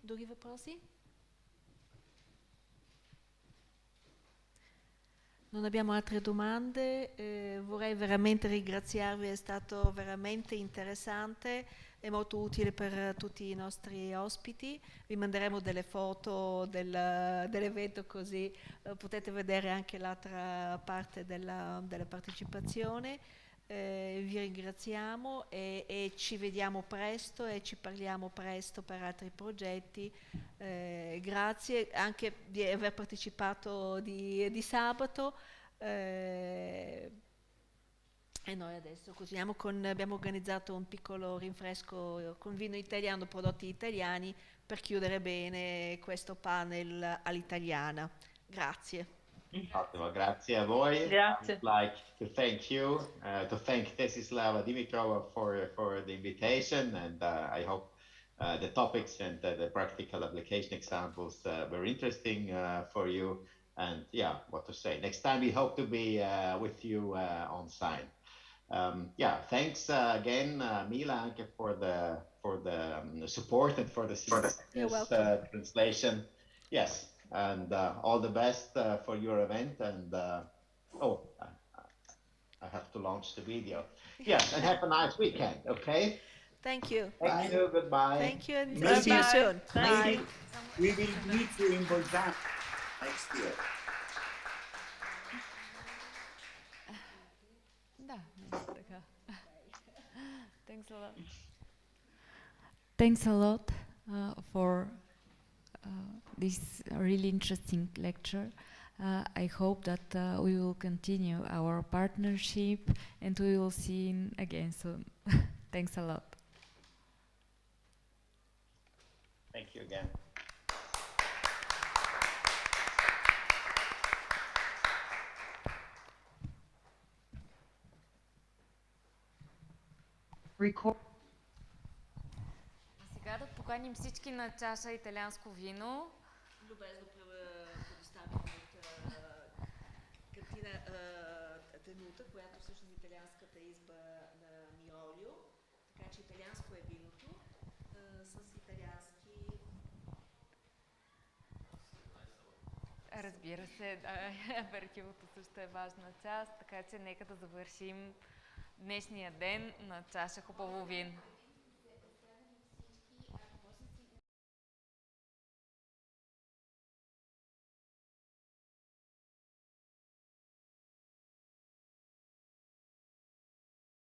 Други въпроси? Non abbiamo altre domande, vorrei veramente ringraziarvi, è stato veramente interessante e molto utile per tutti i nostri ospiti. Vi manderemo delle foto dell'evento così potete vedere anche l'altra parte della partecipazione. Vi ringraziamo e ci vediamo presto e ci parliamo presto per altri progetti. Grazie anche di aver partecipato di sabato E noi adesso continuiamo abbiamo organizzato un piccolo rinfresco con vino italiano, prodotti italiani, per chiudere bene questo panel all'italiana. Grazie. Ottimo, grazie a voi. Grazie. I'd like to thank you, to thank Desislava Dimitrova for the invitation, and I hope the topics and the practical application examples were interesting for you. And yeah, what to say? Next time we hope to be with you on site. Yeah, thanks again, Mila, Anke, for the support and for the translation. Yes, and all the best for your event. And oh, I have to launch the video. Yes, and have a nice weekend. Okay. Thank you. Thank you. Goodbye. Thank you, and Maybe- see you soon. Bye. We will meet you in Bolzano next year. Да, нещо така. Thanks a lot. Thanks a lot for this really interesting lecture. I hope that we will continue our partnership and we will see you again soon. Thanks a lot. Thank you again. А сега да поканим всички на чаша италианско вино. Любезно предоставим от картина Тенута, която всъщност е италианската изба на Миролио. Така че италианско е виното с италиански... Разбира се, да, аперитивото също е важна част, така че нека да завършим днешния ден на чаша хубаво вин.